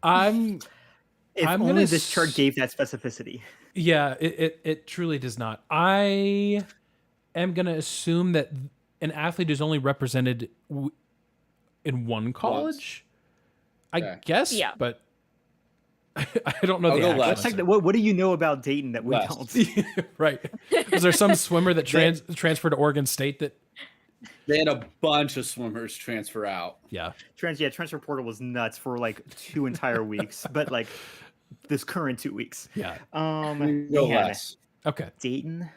If only this chart gave that specificity. Yeah, it truly does not. I am going to assume that an athlete is only represented in one college. I guess, yeah. But I don't know the actual. What do you know about Dayton that we don't? Right. Is there some swimmer that transferred to Oregon State that... They had a bunch of swimmers transfer out. Yeah. Transfer portal was nuts for like 2 entire weeks, but like this current 2 weeks. Yeah. No less. Okay. Dayton.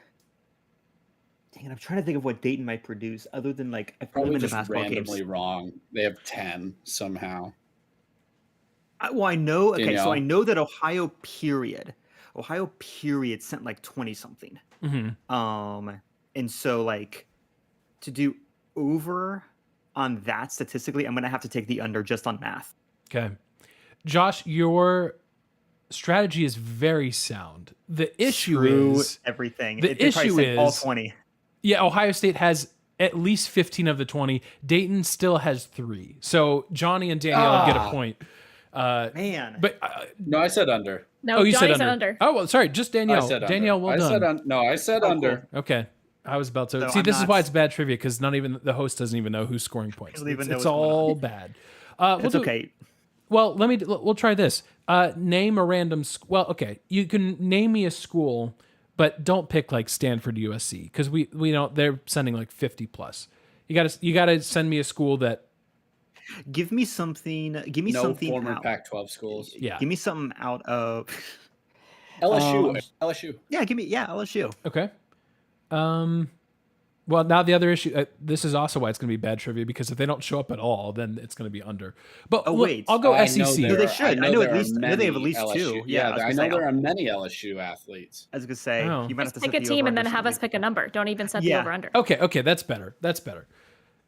Dang it, I'm trying to think of what Dayton might produce other than like I've Probably been to just basketball randomly games. wrong. They have 10 somehow. I know. Okay, Danielle? so I know that Ohio period sent like 20 something. Mm-hmm. And so like to do over on that statistically, I'm gonna have to take the under just on math. Okay. Josh, your strategy is very sound. The issue Screw is everything. The issue is all 20. Yeah, Ohio State has at least 15 of the 20. Dayton still has 3. So Johnny and Danielle get a point. Man. But No, I said under. No, you Johnny said under. under. Oh, well, sorry, just Danielle. I said Danielle, under. well I done. said I said under. Cool. Okay. I was about to So see. I'm This is not- why it's bad trivia, because not even the host doesn't even know who's scoring points. Doesn't even know It's what's going all on. bad. It's okay. Well, we'll try this. Name a random. Well, okay, you can name me a school, but don't pick like Stanford, USC, because we don't. They're sending like 50 plus. You gotta send me a school that. Give me something. Give me No something former out. Pac-12 schools. Yeah. Give me something out of LSU. LSU. Yeah, LSU. Okay. Well, now the other issue. This is also why it's going to be bad trivia, because if they don't show up at all, then it's going to be under. But Oh, look, wait. I'll go I know SEC. No, they should. I know there at are least- I know they have at many least 2. LSU. Yeah, I Yeah, was I gonna know say, there are many LSU athletes. I was gonna say Oh. you might have to Pick set a the team and over-under then have us something. pick a number. Don't even set the Yeah. over under. Okay, that's better. That's better.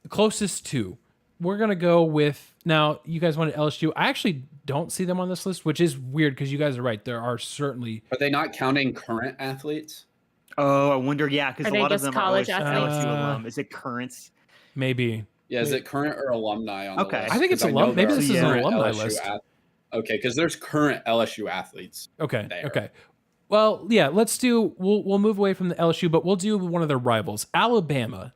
Closest to. We're gonna go with now. You guys wanted LSU. I actually don't see them on this list, which is weird because you guys are right. There are certainly. Are they not counting current athletes? Oh, I wonder. Yeah, because Are a they lot of just them college are athletes? LSU alum. Is it currents? Maybe. Yeah, is it current or alumni on Okay. the list? I think it's 'Cause know alum. Maybe there this are is an current alumni LSU list. Okay, because there's current LSU athletes. Okay. there. Okay. Well, yeah. Let's do. We'll move away from the LSU, but we'll do one of their rivals, Alabama.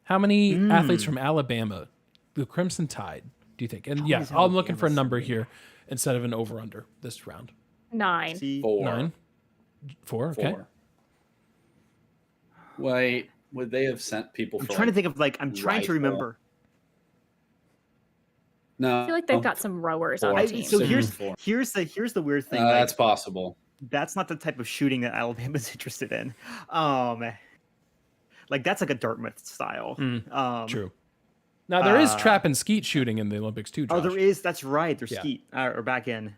How many athletes from Alabama, the Crimson Tide, do you think? And yeah, many is I'm looking for a Alabama number sending? here instead of an over under this round. 9. See, 4. 9. 4. Okay. 4. Wait, would they have sent people I'm for trying to like, think of like I'm trying to rifle? remember. No. I feel like they've got some rowers on Four. the team. So Four. here's the weird thing. like, that's possible. that's not the type of shooting that Alabama's interested in. Like that's like a Dartmouth style. True. Now there is trap and skeet shooting in the Olympics too, Josh. Oh, there is. That's right. There's Yeah. skeet or back in.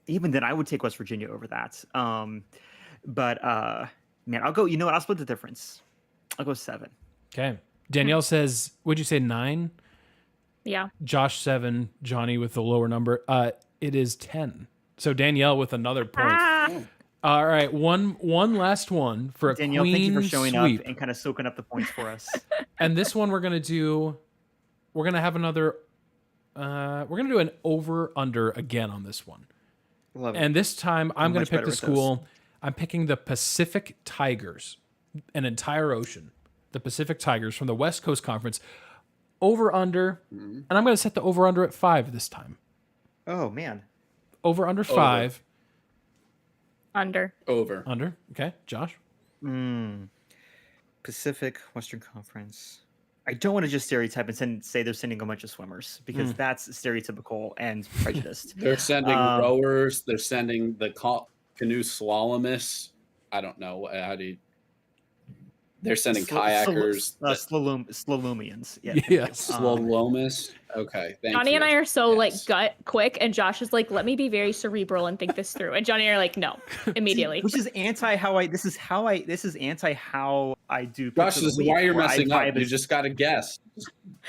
Even then, I would take West Virginia over that. But man, I'll go. You know what? I'll split the difference. I'll go 7. Okay. Danielle says, would you say 9? Yeah. Josh 7, Johnny with the lower number. It is 10. So Danielle with another point. All right, one last one for a Danielle, queen thank you for showing sweep. up and kind of soaking up the points for us. And this one we're gonna have another. We're gonna do an over under again on this one. Love it. And this time I'm gonna much pick better the with school. I'm picking the Pacific Tigers, an entire ocean. The Pacific Tigers from the West Coast Conference. Over under, and I'm gonna set the over under at 5 this time. Oh man. Over under 5. Under. Under. Okay, Josh. Pacific Western Conference. I don't want to just stereotype and say they're sending a bunch of swimmers because that's stereotypical and prejudiced. They're sending rowers. They're sending the canoe slalomists. I don't know how do you. They're sending kayakers. Slalomians. Yeah. Yes. Slalomists. Okay. Thank Johnny you. and I are so like gut quick, and Josh is like, "Let me be very cerebral and think this through." And Johnny and I are like, "No," immediately. Which is anti how I. This is anti how I do. Josh, this is why you're messing up. You just got to guess.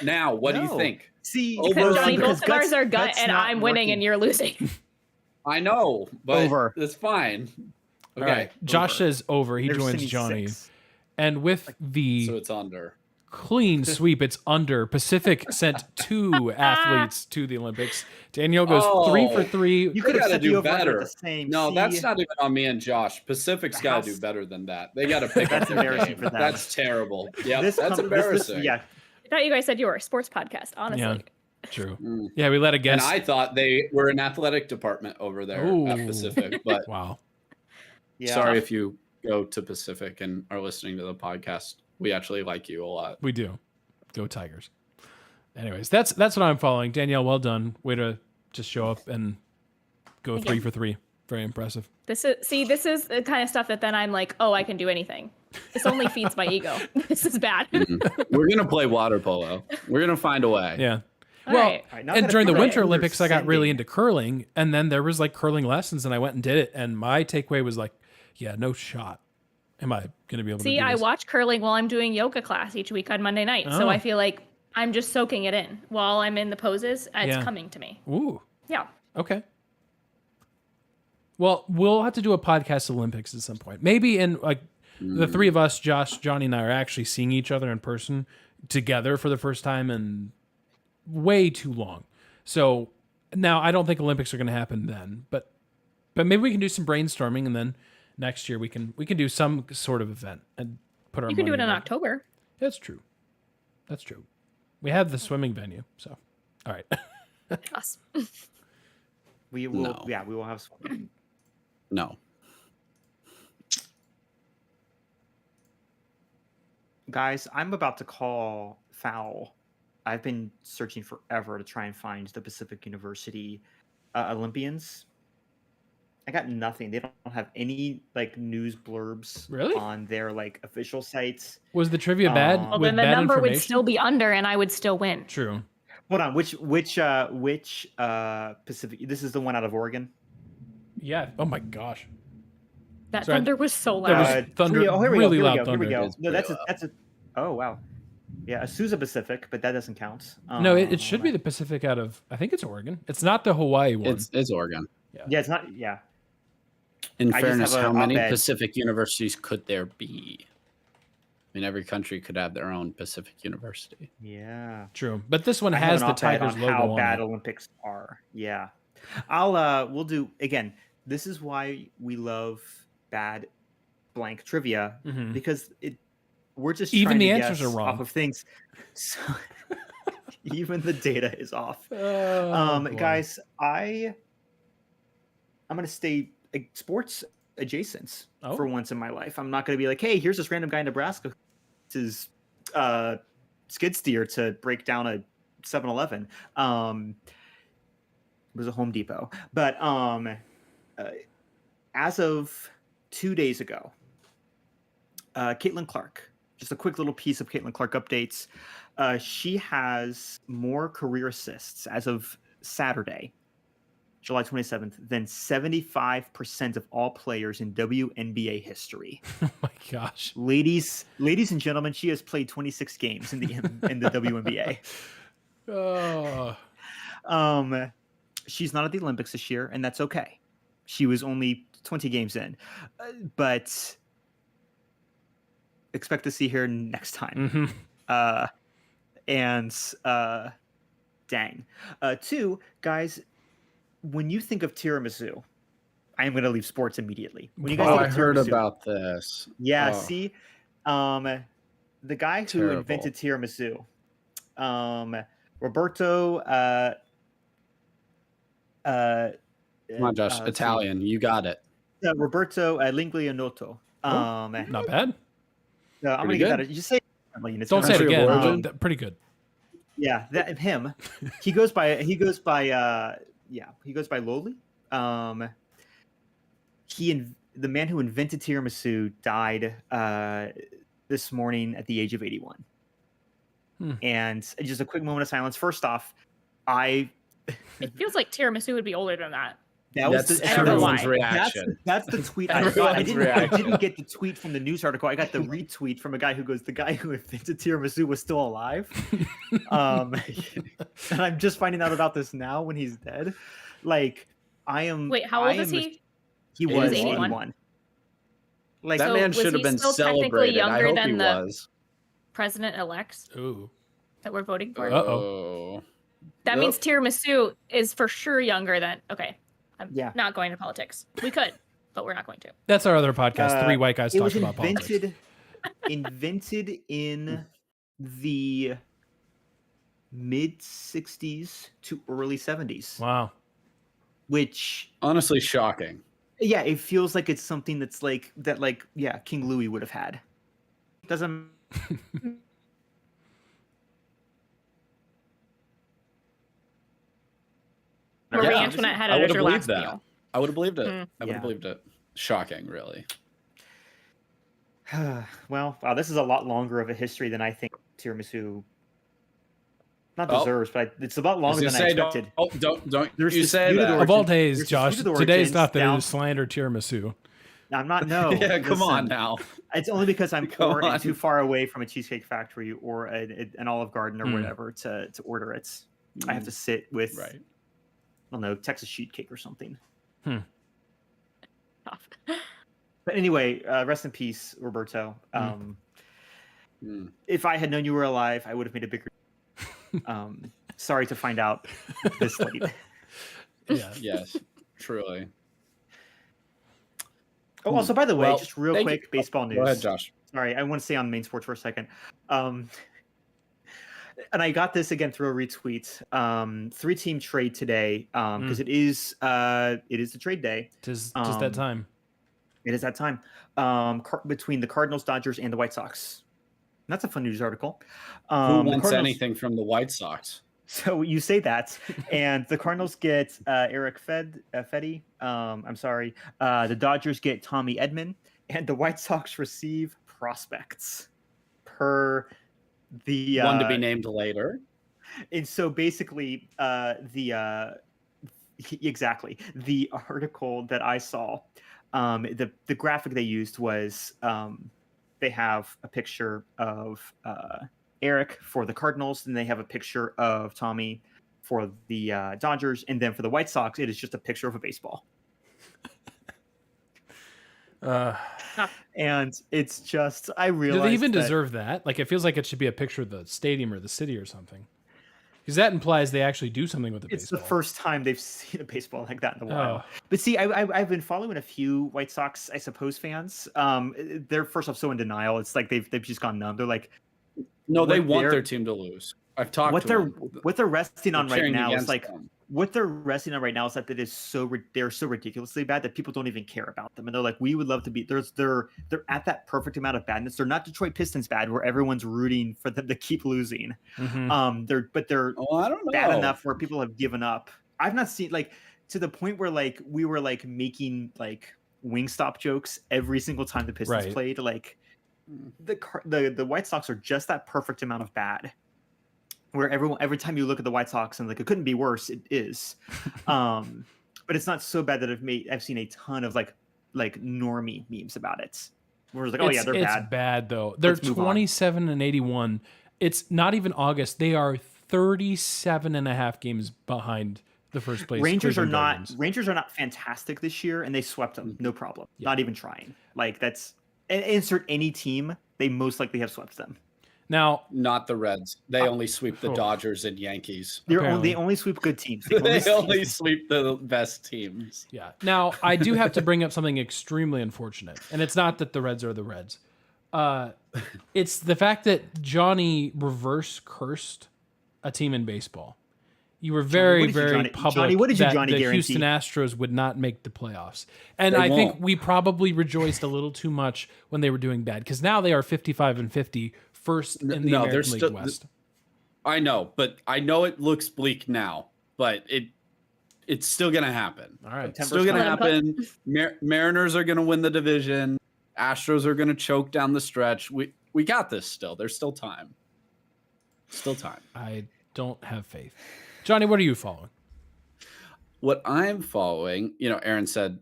Now, what do you think? See, because Johnny, both of ours are gut, and I'm winning, and you're losing. I know, but Over. It's fine. Okay. All right. Josh says over. He They're joins sending Johnny. 6. And with the So it's under. clean sweep, it's under. Pacific sent 2 athletes to the Olympics. Danielle goes 3 for 3. You could have gotta set do the over better. at the same. No, See? that's not even on me and Josh. Pacific's got to do better than that. They got to pick That's up their embarrassing game. for them. That's terrible. Yeah, This that's com- this- embarrassing. yeah, I thought you guys said you were a sports podcast. Honestly. Yeah. True. Yeah, we let a And guess. I thought they were an athletic department over there at Ooh. Pacific, but Wow. yeah. sorry if you go to Pacific and are listening to the podcast. We actually like you a lot. We do. Go Tigers. Anyways, that's what I'm following. Danielle, well done. Way to just show up and go Thank 3 you. for 3. Very impressive. This is the kind of stuff that then I'm like, oh, I can do anything. This only feeds my ego. This is bad. We're going to play water polo. We're going to find a way. Yeah. All Well, right. All right, now and that during the I feel Winter like Olympics, I got really understanding- into curling, and then there was like curling lessons, and I went and did it, and my takeaway was like, yeah, no shot. Am I going to be able to See, do I this? watch curling while I'm doing yoga class each week on Monday night. Oh. So I feel like I'm just soaking it in while I'm in the poses. It's Yeah. coming to me. Ooh, Yeah. okay. Well, we'll have to do a podcast Olympics at some point. Maybe in like the 3 of us, Josh, Johnny, and I are actually seeing each other in person together for the first time in way too long. So now I don't think Olympics are going to happen then, but maybe we can do some brainstorming, and then next year we can do some sort of event and put our. You can do it money in where- October. That's true. That's true. We have the swimming venue, so all right. Us. We will. No. Yeah, we will have swimming. No. Guys, I'm about to call foul. I've been searching forever to try and find the Pacific University Olympians. I got nothing. They don't have any like news blurbs Really? on their like official sites. Was the trivia bad? Well, Well, with then the bad number would information? still be under, and I would still win. True. Hold on, which Pacific? This is the one out of Oregon. Yeah. Oh my gosh. That Sorry, thunder was so there was loud. thunder. Oh, here we really go. loud Here we thunder. go. It's No, pretty that's a. Oh wow. Yeah, Azusa Pacific, but that doesn't count. No, it should be the Pacific out of. I think it's Oregon. It's not the Hawaii one. It's Oregon. Yeah, it's not. Yeah. In I just fairness, have a how many op-ed. Pacific universities could there be? I mean, every country could have their own Pacific university. Yeah. True, but this one I has have the an op-ed Tigers on logo how on bad it. Olympics are. Yeah. We'll do again. This is why we love bad blank trivia Mhm. because we're just Even trying the to answers guess are wrong. off of things. So even the data is off. Oh, boy. Guys, I'm gonna stay sports adjacent Oh. for once in my life. I'm not gonna be like, hey, here's this random guy in Nebraska. This is skid steer to break down a 7-Eleven. It was a Home Depot, but as of 2 days ago, Caitlin Clark. Just a quick little piece of Caitlin Clark updates. She has more career assists as of Saturday July 27th, than 75% of all players in WNBA history. Oh my gosh. Ladies and gentlemen, she has played 26 games in the WNBA. Oh. She's not at the Olympics this year, and that's okay. She was only 20 games in, but expect to see her next time. Dang. Two, guys, when you think of tiramisu, I am going to leave sports immediately. When you guys think I of heard tiramisu, about this. Yeah, Oh. see, the guy who invented tiramisu, Roberto. Come on, Josh. Italian. You got it. Roberto Linglianotto. Not bad. No, I'm going to get that. You just say it. Don't say it Country of again. origin? Pretty good. Yeah, him. He goes by Loli. The man who invented tiramisu died this morning at the age of 81. And just a quick moment of silence. First off, it feels like tiramisu would be older than that. That's everyone's reaction. That's the tweet I got. I didn't get the tweet from the news article. I got the retweet from a guy who goes, the guy who invented tiramisu was still alive. And I'm just finding out about this now when he's dead. Like, I am. Wait, how old is he? He was 81. Like, that man should have been celebrated. I hope he was. President-elect that we're voting for. Uh-oh. That means tiramisu is for sure younger than. Okay. I'm not going to politics. We could, but we're not going to. That's our other podcast. Three white guys talking about politics. Invented in the mid 60s to early 70s. Wow. Which honestly shocking. Yeah, it feels like it's something that's like King Louis would have had. Doesn't. Marie Antoinette had it as her last meal. I would have believed it. I would have believed it. Shocking, really. Well, wow, this is a lot longer of a history than I think tiramisu deserves, but it's a lot longer than I expected. Don't you say that. Of all days, Josh, today's not the day to slander tiramisu. I'm not, no. Yeah, come on now. It's only because I'm poor and too far away from a Cheesecake Factory or an Olive Garden or whatever to order it. I have to sit with, I don't know, Texas sheet cake or something. But anyway, rest in peace, Roberto. If I had known you were alive, I would have made a bigger. Sorry to find out this late. Yes, truly. Oh, also, by the way, just real quick, baseball news. Go ahead, Josh. Sorry, I want to stay on main sports for a second. And I got this again through a retweet. 3-team trade today because it is the trade day. Tis that time. It is that time between the Cardinals, Dodgers, and the White Sox. And that's a fun news article. Who wants anything from the White Sox? So you say that, and the Cardinals get Eric Fedde. I'm sorry. The Dodgers get Tommy Edman, and the White Sox receive prospects per the one to be named later. And so basically, the article that I saw, the graphic they used was they have a picture of Eric for the Cardinals, and they have a picture of Tommy for the Dodgers, and then for the White Sox, it is just a picture of a baseball. And it's just, I realize. Do they even deserve that? Like, it feels like it should be a picture of the stadium or the city or something. Because that implies they actually do something with the baseball. It's the first time they've seen a baseball like that in a while. But see, I've been following a few White Sox, I suppose, fans. They're first off so in denial. It's like they've just gone numb. They're like, no, they want their team to lose. I've talked to them. What they're resting on right now is like them. What they're resting on right now is that they're so ridiculously bad that people don't even care about them, and they're like, we would love to be. They're at that perfect amount of badness. They're not Detroit Pistons bad, where everyone's rooting for them to keep losing. They're I don't know. Bad enough where people have given up. I've not seen like to the point where like we were like making like Wingstop jokes every single time the Pistons played. Like the White Sox are just that perfect amount of bad. Where every time you look at the White Sox and like it couldn't be worse, it is. but it's not so bad that I've seen a ton of like normie memes about it. Where it's like, oh yeah, they're bad. It's bad though. They're 27 and 81. It's not even August. They are 37 and a half games behind the first place. Rangers are not fantastic this year, and they swept them, no problem. Yeah. Not even trying. Like that's insert any team, they most likely have swept them. Now, not the Reds. They only sweep the Dodgers and Yankees. They only sweep good teams. They only sweep the best teams. Yeah. Now, I do have to bring up something extremely unfortunate, and it's not that the Reds are the Reds. It's the fact that Johnny reverse cursed a team in baseball. You were very public that the Houston Astros would not make the playoffs. And I think we probably rejoiced a little too much when they were doing bad, because now they are 55 and 50, first in the American League West. I know, but I know it looks bleak now, but it's still going to happen. All right. It's still going to happen. Mariners are going to win the division. Astros are going to choke down the stretch. We got this still. There's still time. Still time. I don't have faith. Johnny, what are you following? What I'm following, Aaron said,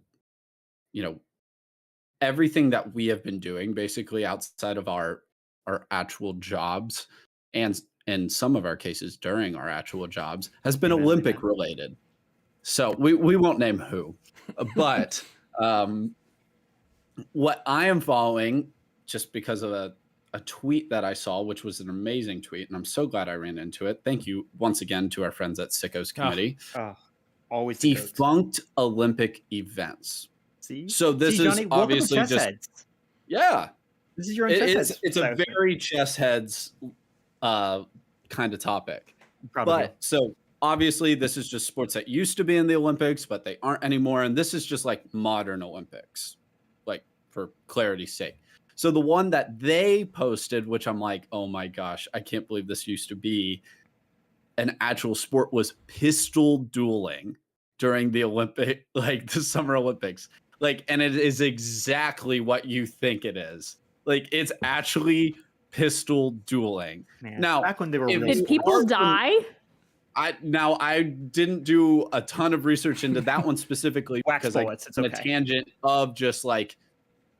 everything that we have been doing basically outside of our actual jobs, and in some of our cases during our actual jobs, has been Olympic related. So we won't name who, but what I am following, just because of a tweet that I saw, which was an amazing tweet, and I'm so glad I ran into it. Thank you once again to our friends at Sickos Committee. Always defunct Olympic events. See? So this is Johnny, obviously just heads. Yeah. This is your heads. It's a very chess heads kind of topic. Probably. But so obviously this is just sports that used to be in the Olympics, but they aren't anymore. And this is just like modern Olympics, like for clarity's sake. So the one that they posted, which I'm like, oh my gosh, I can't believe this used to be an actual sport, was pistol dueling during the the Summer Olympics. And it is exactly what you think it is. It's actually pistol dueling. Man, now, back when they were did people die? I didn't do a ton of research into that one specifically because it's a tangent of just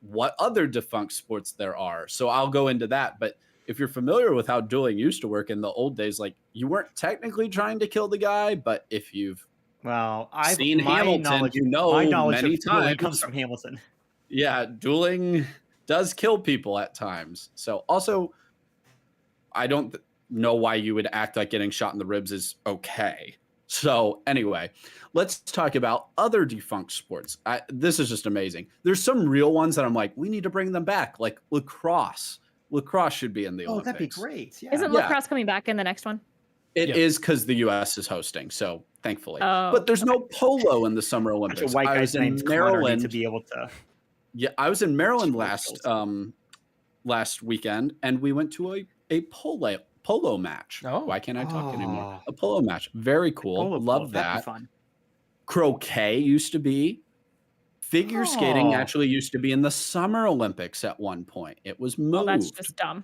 what other defunct sports there are. So I'll go into that. But if you're familiar with how dueling used to work in the old days, you weren't technically trying to kill the guy, but if you've seen Hamilton, my knowledge many of dueling comes from Hamilton. Yeah, dueling does kill people at times. So also, I don't know why you would act like getting shot in the ribs is okay. So anyway, let's talk about other defunct sports. This is just amazing. There's some real ones that I'm like, we need to bring them back, like lacrosse. Lacrosse should be in the Olympics. That'd be great. Yeah. Isn't lacrosse coming back in the next one? It is because the U.S. is hosting, so thankfully. But there's no polo in the Summer Olympics. White guys named Maryland to be able to. Yeah, I was in Maryland last weekend, and we went to a polo match. Oh. Why can't I talk anymore? A polo match. Very cool. Love that. Fun. Croquet used to be. Figure skating actually used to be in the Summer Olympics at one point. It was moved. Well, that's just dumb.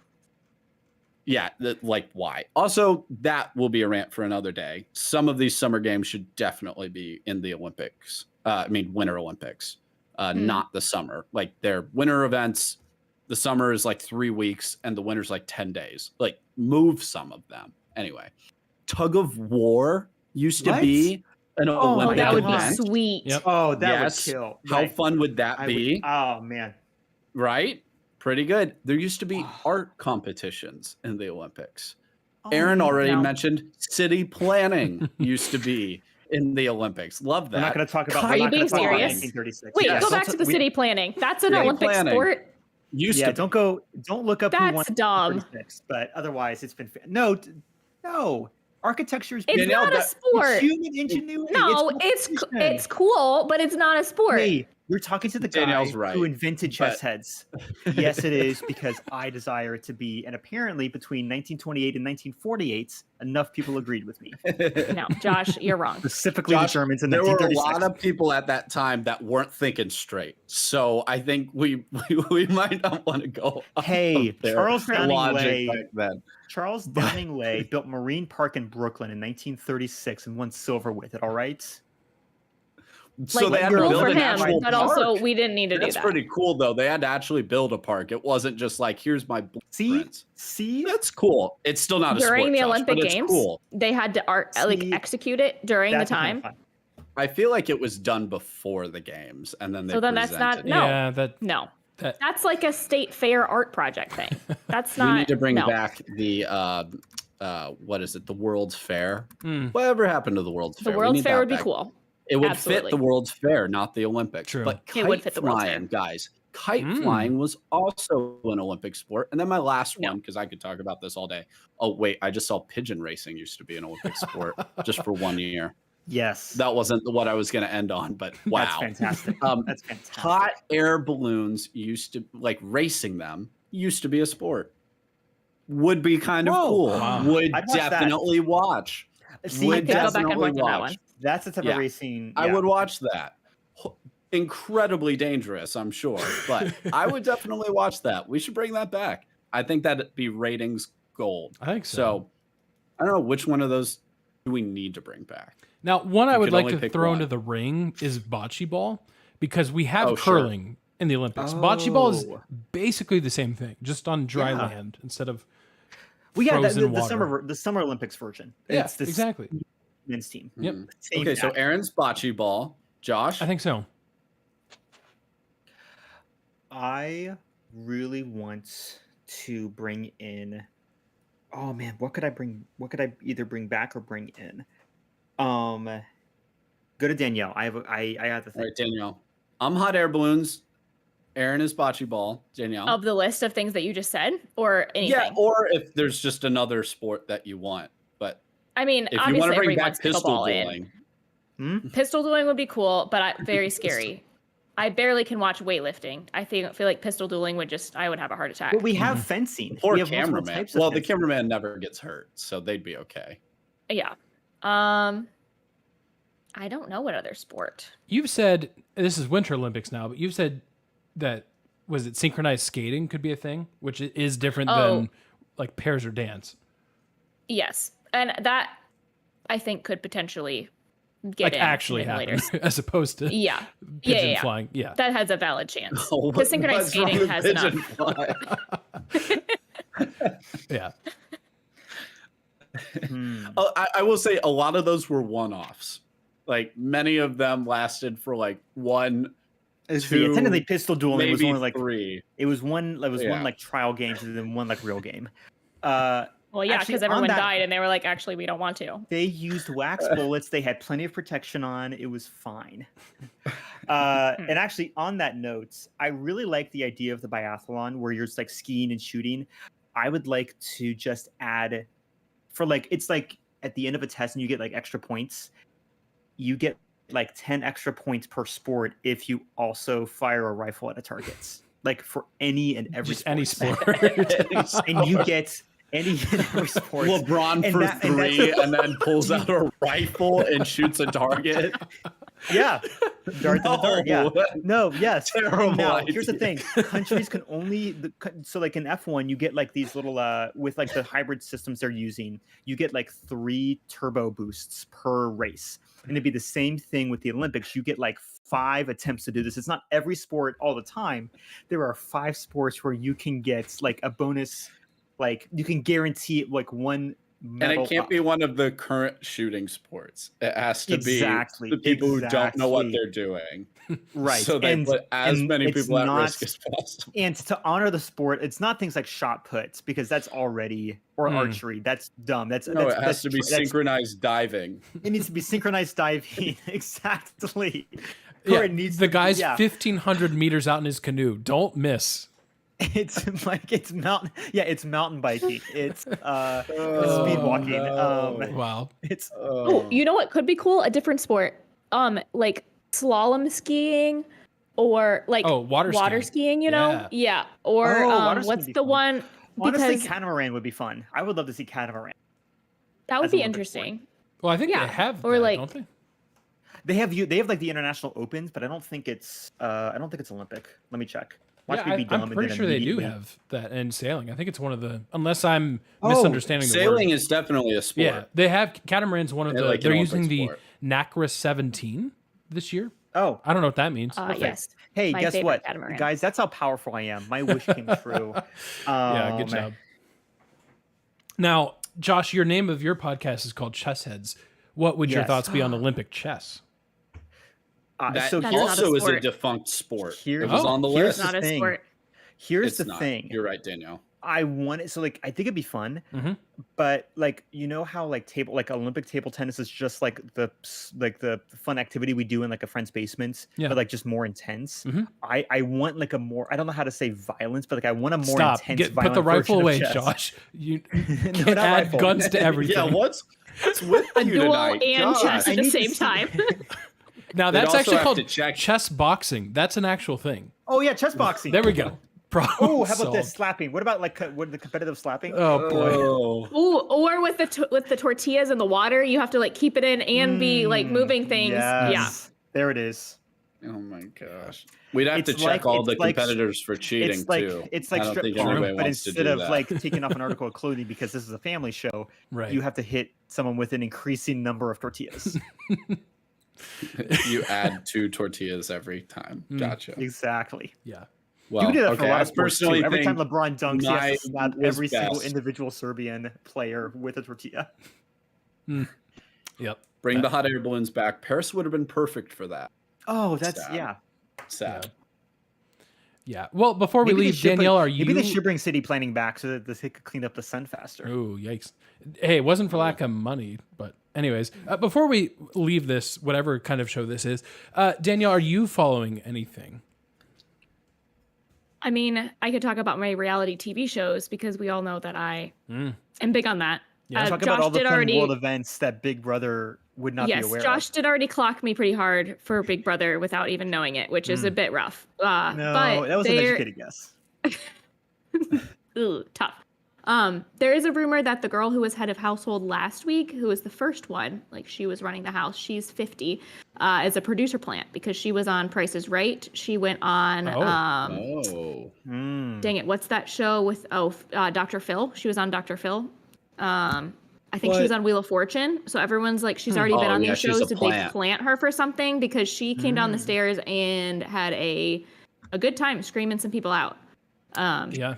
Yeah, why? Also, that will be a rant for another day. Some of these summer games should definitely be in the Olympics. Winter Olympics, not the summer. They're winter events. The summer is 3 weeks, and the winter's 10 days. Move some of them. Anyway, tug of war used to be an Olympic that would event. be sweet. Yep. Oh, that would kill. How fun would that be? Oh, man. Right? Pretty good. There used to be art competitions in the Olympics. Aaron already mentioned city planning used to be in the Olympics. Love that. We're not going to talk about. Are you being serious? 1936. Wait, go back to the city planning. That's an Olympic sport. Don't look up. That's dumb. But otherwise, it's been no. Architecture is. It's not a sport. It's human ingenuity. No, it's cool, but it's not a sport. Hey, you're talking to the guy who invented chess heads. Yes, it is, because I desire it to be. And apparently, between 1928 and 1948, enough people agreed with me. No, Josh, you're wrong. Specifically, the Germans in 1936. There were a lot of people at that time that weren't thinking straight. So I think we might not want to go. Hey, Charles Charles Downing Way built Marine Park in Brooklyn in 1936 and won silver with it. All right. So they had to cool build for an him, actual but park. also we didn't need to do That's that. pretty cool, though. They had to actually build a park. It wasn't just like, here's my blueprints. See, That's cool. It's still not during a sport, the Josh, Olympic but it's Games, cool. they had to execute it during the that's time. kind of fun. I feel like it was done before the games, and then they So then that's not presented it. no. Yeah, No. that That's like a state fair art project thing. That's not. We need to bring no. back the what is it? The World's Fair. Mm. Whatever happened to the World's The Fair? We World's need Fair that would be back. cool. It would Absolutely. fit the World's Fair, not the Olympics. True. But It would kite fit the World's Fair. flying, guys. Kite flying was also an Olympic sport. And then my last No. one, because I could talk about this all day. Oh, wait, I just saw pigeon racing used to be an Olympic sport just for 1 year. Yes, That wasn't what I was going to end on, but wow. that's fantastic. That's fantastic. Hot air balloons used to, like racing them, used to be a sport. Would be kind of Whoa. cool. Wow. Would I'd watch that. definitely watch. See, Would I could go back and definitely watch that watch. one. that's the type Yeah. of racing. I yeah. would watch that. Incredibly dangerous, I'm sure, but I would definitely watch that. We should bring that back. I think that'd be ratings gold. I think so. So I don't know which one of those do we need to bring back. Now, one I You would could like only to pick throw one. into the ring is bocce ball, because we have Oh, sure. curling in the Olympics. Bocce ball is Oh. basically the same thing, just on dry Yeah. land instead of Well, yeah, frozen the water. Summer Olympics version. Yeah, It's the exactly. men's team. Yep. Hmm. Same Okay, so pattern. Aaron's bocce ball. Josh, I think so. I really want to bring in. Oh man, what could I bring? What could I either bring back or bring in? Go to Danielle. I have the all thing. right, Danielle. I'm hot air balloons. Aaron is bocce ball. Danielle. Of the list of things that you just said, or anything. Yeah, or if there's just another sport that you want. But I mean, if you obviously want to bring everybody back wants pistol pickleball in. dueling, Pistol dueling would be cool, but very scary. I barely can watch weightlifting. feel like pistol dueling I would have a heart attack. But we have fencing. poor we have multiple cameraman. types of Well, the fencing. cameraman never gets hurt, so they'd be okay. Yeah. I don't know what other sport. You've said this is Winter Olympics now, but you've said that was it synchronized skating could be a thing, which is different than like pairs or dance. Yes, and that I think could potentially get Like in actually in happen, later. as opposed to Yeah, pigeon yeah. flying. Yeah. That has a valid chance. Oh, Because synchronized what's wrong skating with has pigeon enough. flying? Yeah. I will say a lot of those were one-offs. Like many of them lasted for like one, two, Technically, pistol dueling was maybe only like 3. it was one. It was Yeah. one like trial game and then one like real game. Well, yeah, Actually, because on everyone that- died, and they were like, "Actually, we don't want to." They used wax bullets. They had plenty of protection on. It was fine. And actually, on that note, I really like the idea of the biathlon where you're just like skiing and shooting. I would like to just add for like it's like at the end of a test and you get like extra points. You get like 10 extra points per sport if you also fire a rifle at a target. Like for any and every Just any sport. sport. And you get any and every sport. LeBron And for that- and that's- 3 and then pulls out a rifle and shoots a target. Yeah. Dart to the dart. Yeah. No. No, yes. And Terrible now, here's the idea. thing. Countries can only so like in F1 you get like these little with like the hybrid systems they're using, you get like 3 turbo boosts per race. And it'd be the same thing with the Olympics. You get like 5 attempts to do this. It's not every sport all the time. There are 5 sports where you can get like a bonus, like you can guarantee like one And medal it can't up. be one of the current shooting sports. It has to Exactly, be the people who don't know what exactly. they're doing. Right. So they put as and many it's people at not- risk as possible. And to honor the sport, it's not things like shot puts because that's already or archery. That's dumb. That's No, that's, it has to be synchronized diving. It needs to be synchronized diving. Exactly. Yeah, Or it needs the to be- guy's yeah. 1,500 meters out in his canoe. Don't miss. It's like it's mountain. Yeah, it's mountain biking. It's speed walking. no. Wow. It's Oh, you know what could be cool? A different sport. Like slalom skiing, or like Oh, water skiing. You know? Yeah. Or Oh, water skiing what's would be the fun. one? honestly Because catamaran would be fun. I would love to see catamaran. that would as an be Olympic sport. interesting. Well, I think Yeah, they have or that, like- don't they? They have like the international opens, but I don't think it's Olympic. Let me check. Watch Yeah, me be dumb. I'm and pretty then sure they do immediately- have that in sailing. I think it's one of the, unless I'm Oh, misunderstanding the Sailing word. is definitely a sport. Yeah, they have catamaran's one of Yeah, the. like an they're Olympic using the sport. NACRA 17 this year. Oh, I don't know what that means. Yes. Hey, My guess favorite what, catamaran. guys? That's how powerful I am. My wish came true. Yeah, good man. job. Now, Josh, your name of your podcast is called Chess Heads. What would your Yes. thoughts be on Olympic chess? That So That's here's, not a also is a sport. defunct sport. Here- It was Oh, on the here's list. Not a thing. sport. here's It's the not. thing. You're right, Danielle. I want it. So like, I think it'd be fun, Mhm. but like, you know how like Olympic table tennis is just like the fun activity we do in like a friend's basement, Yeah. but like just more intense. Mhm. I want like a more, I don't know how to say violence, but like I want a more Stop. intense. Put the violent rifle version of away, chess. Josh. You No, can't not add rifle. guns to everything. Yeah, what's with A you duel tonight? and God. chess I at the need to same see- time. Now They'd that's also actually have called to check- chess boxing. That's an actual thing. Oh yeah, chess boxing. There we go. Problem Oh, how about this solved. slapping? What about like what the competitive slapping? Oh boy. Oh. Ooh, or with the tortillas in the water, you have to like keep it in and be like moving things. Yeah. Yes. There it is. Oh my gosh. We'd have to It's check like- all the it's like- competitors for cheating It's like too. it's like I don't strip think porn, anybody but wants to instead do of that. like taking off an article of clothing because this is a family show, Right. you have to hit someone with an increasing number of tortillas. You add 2 tortillas every time. Gotcha. Exactly. Yeah. Well, you do that okay, for a lot I of sports too. personally Every time think LeBron dunks, he has mine to slap was every single best. individual Serbian player with a tortilla. Yep. bring the hot air balloons back. Paris would have been perfect for that. Oh, that's Sad. yeah. Sad. Yeah. Well, before we Maybe they leave, should Danielle, bring- are you? Maybe they should bring city planning back so that they could clean up the sun faster. Oh, yikes. Hey, it wasn't for lack of money, but anyways, before we leave this, whatever kind of show this is, Danielle, are you following anything? I mean, I could talk about my reality TV shows because we all know that I am big on that. Yeah. Talk Josh about all the did fun already. world events that Big Brother would not be Yes, aware Josh of. did already clock me pretty hard for Big Brother without even knowing it, which is a bit rough. No, but that was an there- educated guess. Ooh, tough. There is a rumor that the girl who was head of household last week, who was the first one, like she was running the house, she's 50, is a producer plant because she was on Price is Right. She went on, Oh. dang it, what's that show with, Dr. Phil? She was on Dr. Phil. I think she What? was on Wheel of Fortune. So everyone's like, she's already been Oh, on yeah, these she's a shows. Did they plant. plant her for something? Because she came down the stairs and had a good time screaming some people out. Yeah.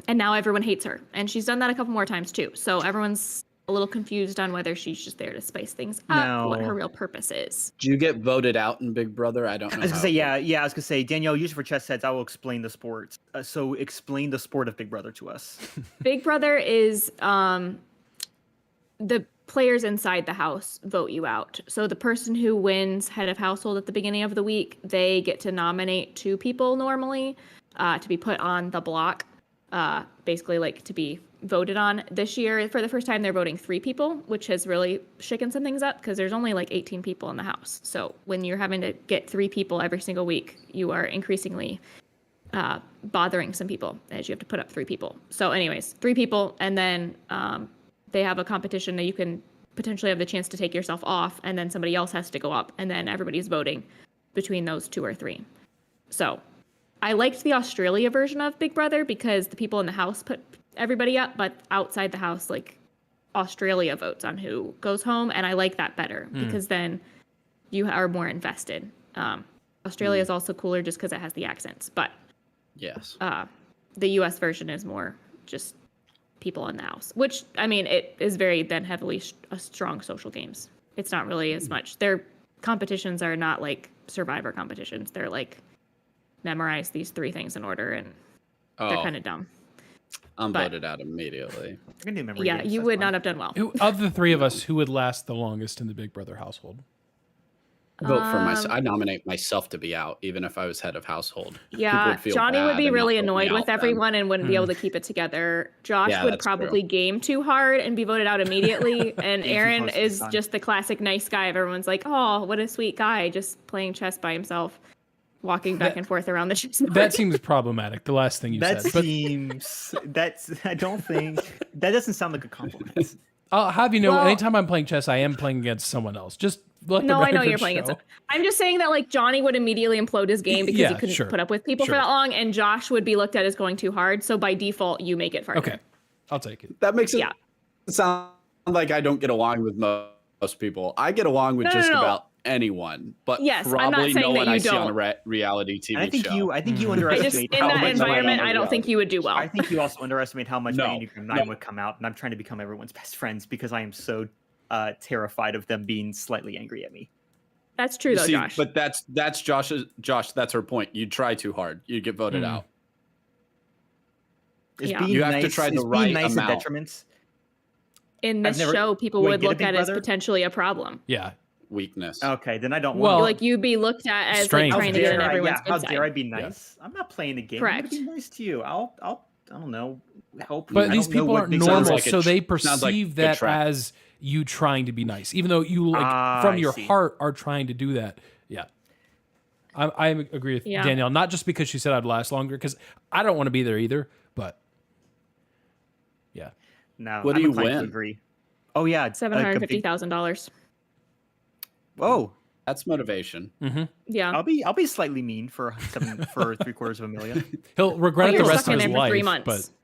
And now everyone hates her. And she's done that a couple more times too. So everyone's a little confused on whether she's just there to spice things up, what No. her real purpose is. Do you get voted out in Big Brother? I don't know. I was gonna how say, it yeah, works. yeah. I was gonna say, Danielle, usually for chess sets, I will explain the sport. So explain the sport of Big Brother to us. Big Brother is the players inside the house vote you out. So the person who wins head of household at the beginning of the week, they get to nominate 2 people normally to be put on the block, basically like to be voted on. This year, for the first time, they're voting 3 people, which has really shaken some things up because there's only like 18 people in the house. So when you're having to get 3 people every single week, you are increasingly bothering some people as you have to put up 3 people. So anyways, 3 people, and then they have a competition that you can potentially have the chance to take yourself off, and then somebody else has to go up, and then everybody's voting between those 2 or 3. So I liked the Australia version of Big Brother because the people in the house put everybody up, but outside the house, like Australia votes on who goes home, and I like that better because then you are more invested. Australia is also cooler just because it has the accents, but Yes. the US version is more just people in the house, which I mean, it is very then heavily strong social games. It's not really as much. Their competitions are not like Survivor competitions. They're like memorize these 3 things in order, and they're kind of dumb. I'm but- voted out immediately. I can do memory Yeah, games, you that's would fine. not have done well. Of the 3 of us, who would last the longest in the Big Brother household? Vote for myself. I nominate myself to be out, even if I was head of household. People Yeah, would feel Johnny bad would be and not really vote me annoyed out with then. everyone and wouldn't be able to keep it together. Josh Yeah, would that's probably game too hard and be voted out immediately. And too Aaron close to the is sun. just the classic nice guy. Everyone's like, oh, what a sweet guy, just playing chess by himself, walking back and forth around the chessboard. That seems problematic, the last thing you That said. But seems. I don't think that doesn't sound like a compliment. I'll have you know, Well- anytime I'm playing chess, I am playing against someone else. Just let No, the I know record you're playing show. it. I'm just saying that like Johnny would immediately implode his game because Yeah, he couldn't sure. put up with people Sure. for that long, and Josh would be looked at as going too hard. So by default, you make it farther. Okay, I'll take it. That makes it Yeah. sound like I don't get along with most people. I get along with No, just no. about anyone, but yes, I'm not probably saying no that one you I see on don't. a reality TV And I think show. I think you I just underestimate in how that much environment, my I don't think you would do well. I think you also underestimate how much No, my Enneagram 9 would come out, and I'm trying to become everyone's best friends because I am so terrified of them being slightly angry at me. That's true though, See, Josh. but that's Josh. That's her point. You try too hard, you get voted out. Yeah. You have to try the is right being nice amount. a detriment? In this show, people do I would get a look big at it as brother? potentially a problem. Yeah. Weakness. Okay, then I don't Well, want Like you'd be looked at as like Strength. trying to get in how everyone's how good dare I side. be nice? I'm not playing the game. Correct. I'm gonna be nice to you. I'll I don't know, help you. But I these don't know people what aren't big normal, like a so they sounds like perceive a that trap. as you trying to be nice, even though you from I your see. heart are trying to do that. Yeah. I agree with Yeah. Danielle, not just because she said I'd last longer, because I don't want to be there either, but yeah. No, What do I'm you inclined to win? agree. Oh yeah, $750,000. Whoa, That's motivation. Yeah. I'll be slightly mean for $750,000. He'll regret Well, it the you're rest stuck of in his there for 3 life, months. but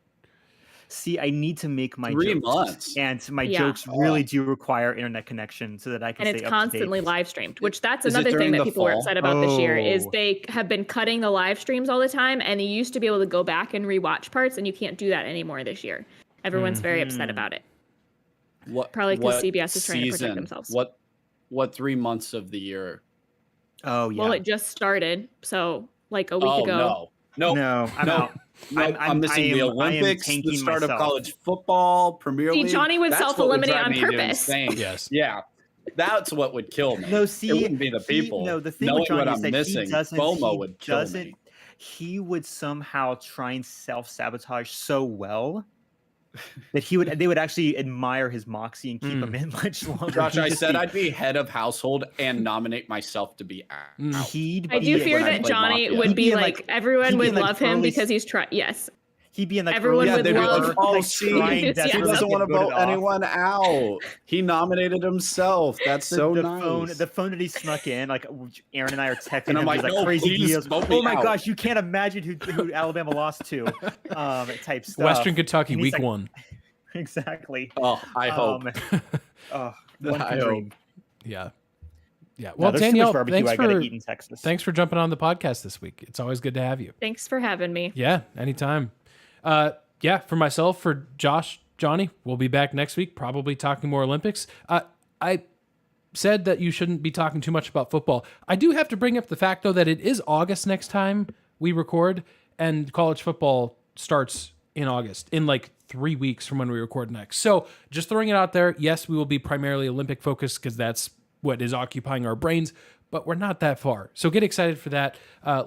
See, I need to make my 3 jokes, months. and my Yeah. jokes really do require internet connection so that I can And stay it's up to date. constantly live streamed, which that's Is it another thing during that the people were fall? upset about this year is Oh. they have been cutting the live streams all the time, and you used to be able to go back and rewatch parts, and you can't do that anymore this year. Everyone's very upset about it. What Probably 'cause what CBS is trying to protect season? themselves. What 3 months of the year? Oh yeah. Well, it just started, so like a week Oh ago. no, I'm no. out. No, I'm missing the I am Olympics, the tanking start of myself. college football, Premier See, League. Johnny would That's what self-eliminate drive on me to purpose. insane. yes. Yeah, that's what would kill me. No, see, it wouldn't be the people. No, the thing knowing with Johnny what is I'm that missing, he doesn't. FOMO he would kill doesn't. me. He would somehow try and self-sabotage so well that they would actually admire his moxie and keep him in much longer. Josh, He'd I just said be- I'd be head of household and nominate myself to be out. He'd I be do in, fear when I that played Johnny Mafia. would He'd be be in, like like- everyone he'd be would in, like, love him early because he's trying. Yes. He'd be in like Everyone Yeah, would they'd be love- like, oh, like, see, trying Yes. he desperately doesn't to want to get voted vote off. anyone out. He nominated himself. That's so the nice. phone that he snuck in, like Aaron and I are texting And I'm him, like, just, no, crazy please deals. vote me Oh my out. gosh, you can't imagine who Alabama lost to, type stuff. Western Kentucky, And he's week like- 1. Exactly. Oh, I hope. One I can hope. dream. Yeah. Yeah. No, Well, there's too Danielle, much barbecue thanks I gotta for eat in Texas. jumping on the podcast this week. It's always good to have you. Thanks for having me. Yeah, anytime. Yeah, for myself, for Josh, Johnny, we'll be back next week, probably talking more Olympics. I said that you shouldn't be talking too much about football. I do have to bring up the fact, though, that it is August next time we record, and college football starts in August, in like 3 weeks from when we record next. So just throwing it out there, yes, we will be primarily Olympic focused because that's what is occupying our brains, but we're not that far. So get excited for that.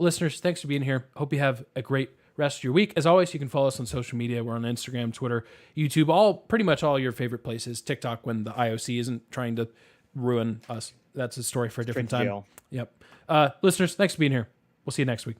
Listeners, thanks for being here. Hope you have a great rest of your week. As always, you can follow us on social media. We're on Instagram, Twitter, YouTube, pretty much all your favorite places. TikTok when the IOC isn't trying to ruin us. That's a story for a different Straight to time. jail. Yep. Listeners, thanks for being here. We'll see you next week.